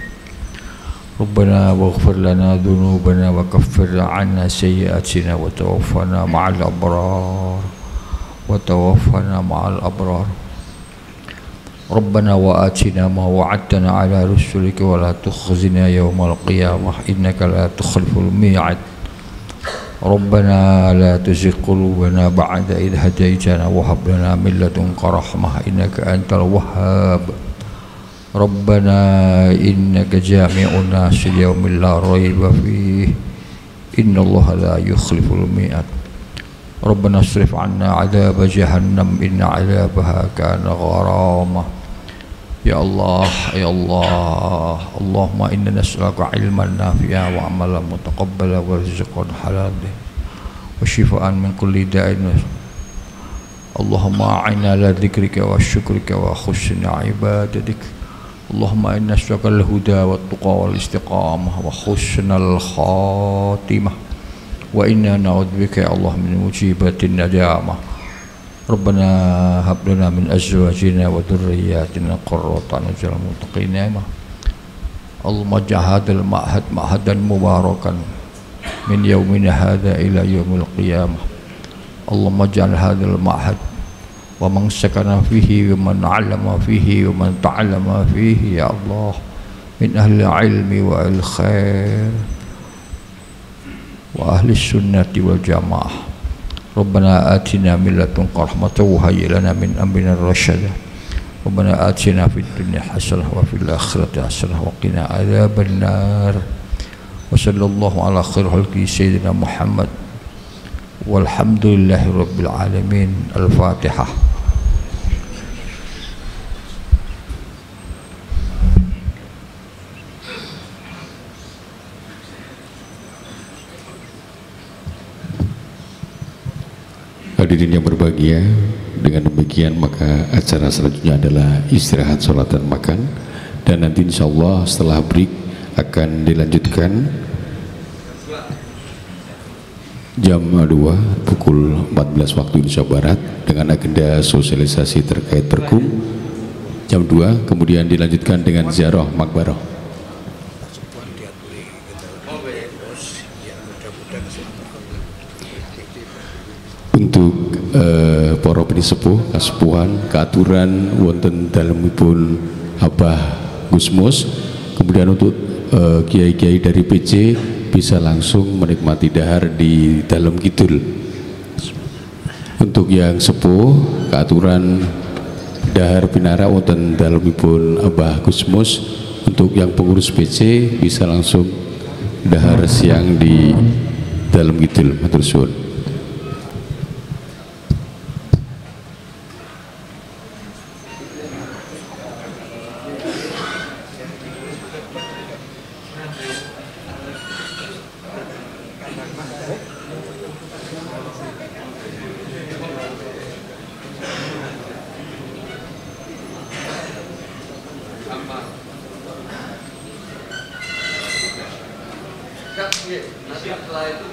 Rabbana waghfir lana dhunubana wa kaffir 'anna sayyi'atina wa tawaffana ma'al abrar. وتوفنا مع الأبرار. ربنا وآتنا ما وعدتنا على رسلك ولا تخزنا يوم القيامة إنك لا تخلف الميعاد. ربنا لا تزغ قلوبنا بعد إذ هديتنا وهب لنا من لدنك رحمة إنك أنت الوهاب. ربنا إنك جامع الناس ليوم لا ريب فيه إن الله لا يخلف الميعاد. ربنا اصرف عنا عذاب جهنم إن عذابها كان غراما. يا الله يا الله اللهم إنا نسألك علما نافعا وعملا متقبلا ورزقا حلالا وشفاء من كل داء. اللهم أعنا على ذكرك وشكرك وحسن عبادتك. اللهم إنا نسألك الهدى والتقى والاستقامة وحسن الخاتمة wa inna na'udzubika ya Allah min mujibatin nadamah. Rabbana hab lana min azwajina wa dhurriyyatina qurrata a'yun waj'alna lil muttaqina imama. Allahumma ij'al hadzal ma'had ma'hadan mubarakan min yaumina hadza ila yaumil qiyamah. Allahumma ij'al hadzal ma'had wa man sakana fihi wa man 'allama fihi wa man ta'allama fihi ya Allah min ahli ilmi wa al-khair wa ahli sunnati wal jamaah. Rabbana atina min ladunka rahmatan wa hayyi lana min amrina rasyada. Rabbana atina fid dunya hasanah wa fil akhirati hasanah wa qina adzaban nar. Wa sallallahu ala khairil khalqi sayyidina Muhammad walhamdulillahi rabbil alamin. Al-Fatihah. Hadirin yang berbahagia, dengan demikian maka acara selanjutnya adalah istirahat, sholat dan makan, dan nanti insya Allah setelah break akan dilanjutkan jam 2 pukul 14 waktu Indonesia Barat dengan agenda sosialisasi terkait perkum. Jam 2 kemudian dilanjutkan dengan ziarah makbarah. Untuk para penisepuh kasepuhan keaturan wonten dalemipun Abah Gusmus, kemudian untuk kiai-kiai dari PC bisa langsung menikmati dahar di dalam kidul. Untuk yang sepuh keaturan dahar pinara wonten dalemipun Abah Gusmus, untuk yang pengurus PC bisa langsung dahar siang di dalam kidul. Matur suwun. Nanti setelah itu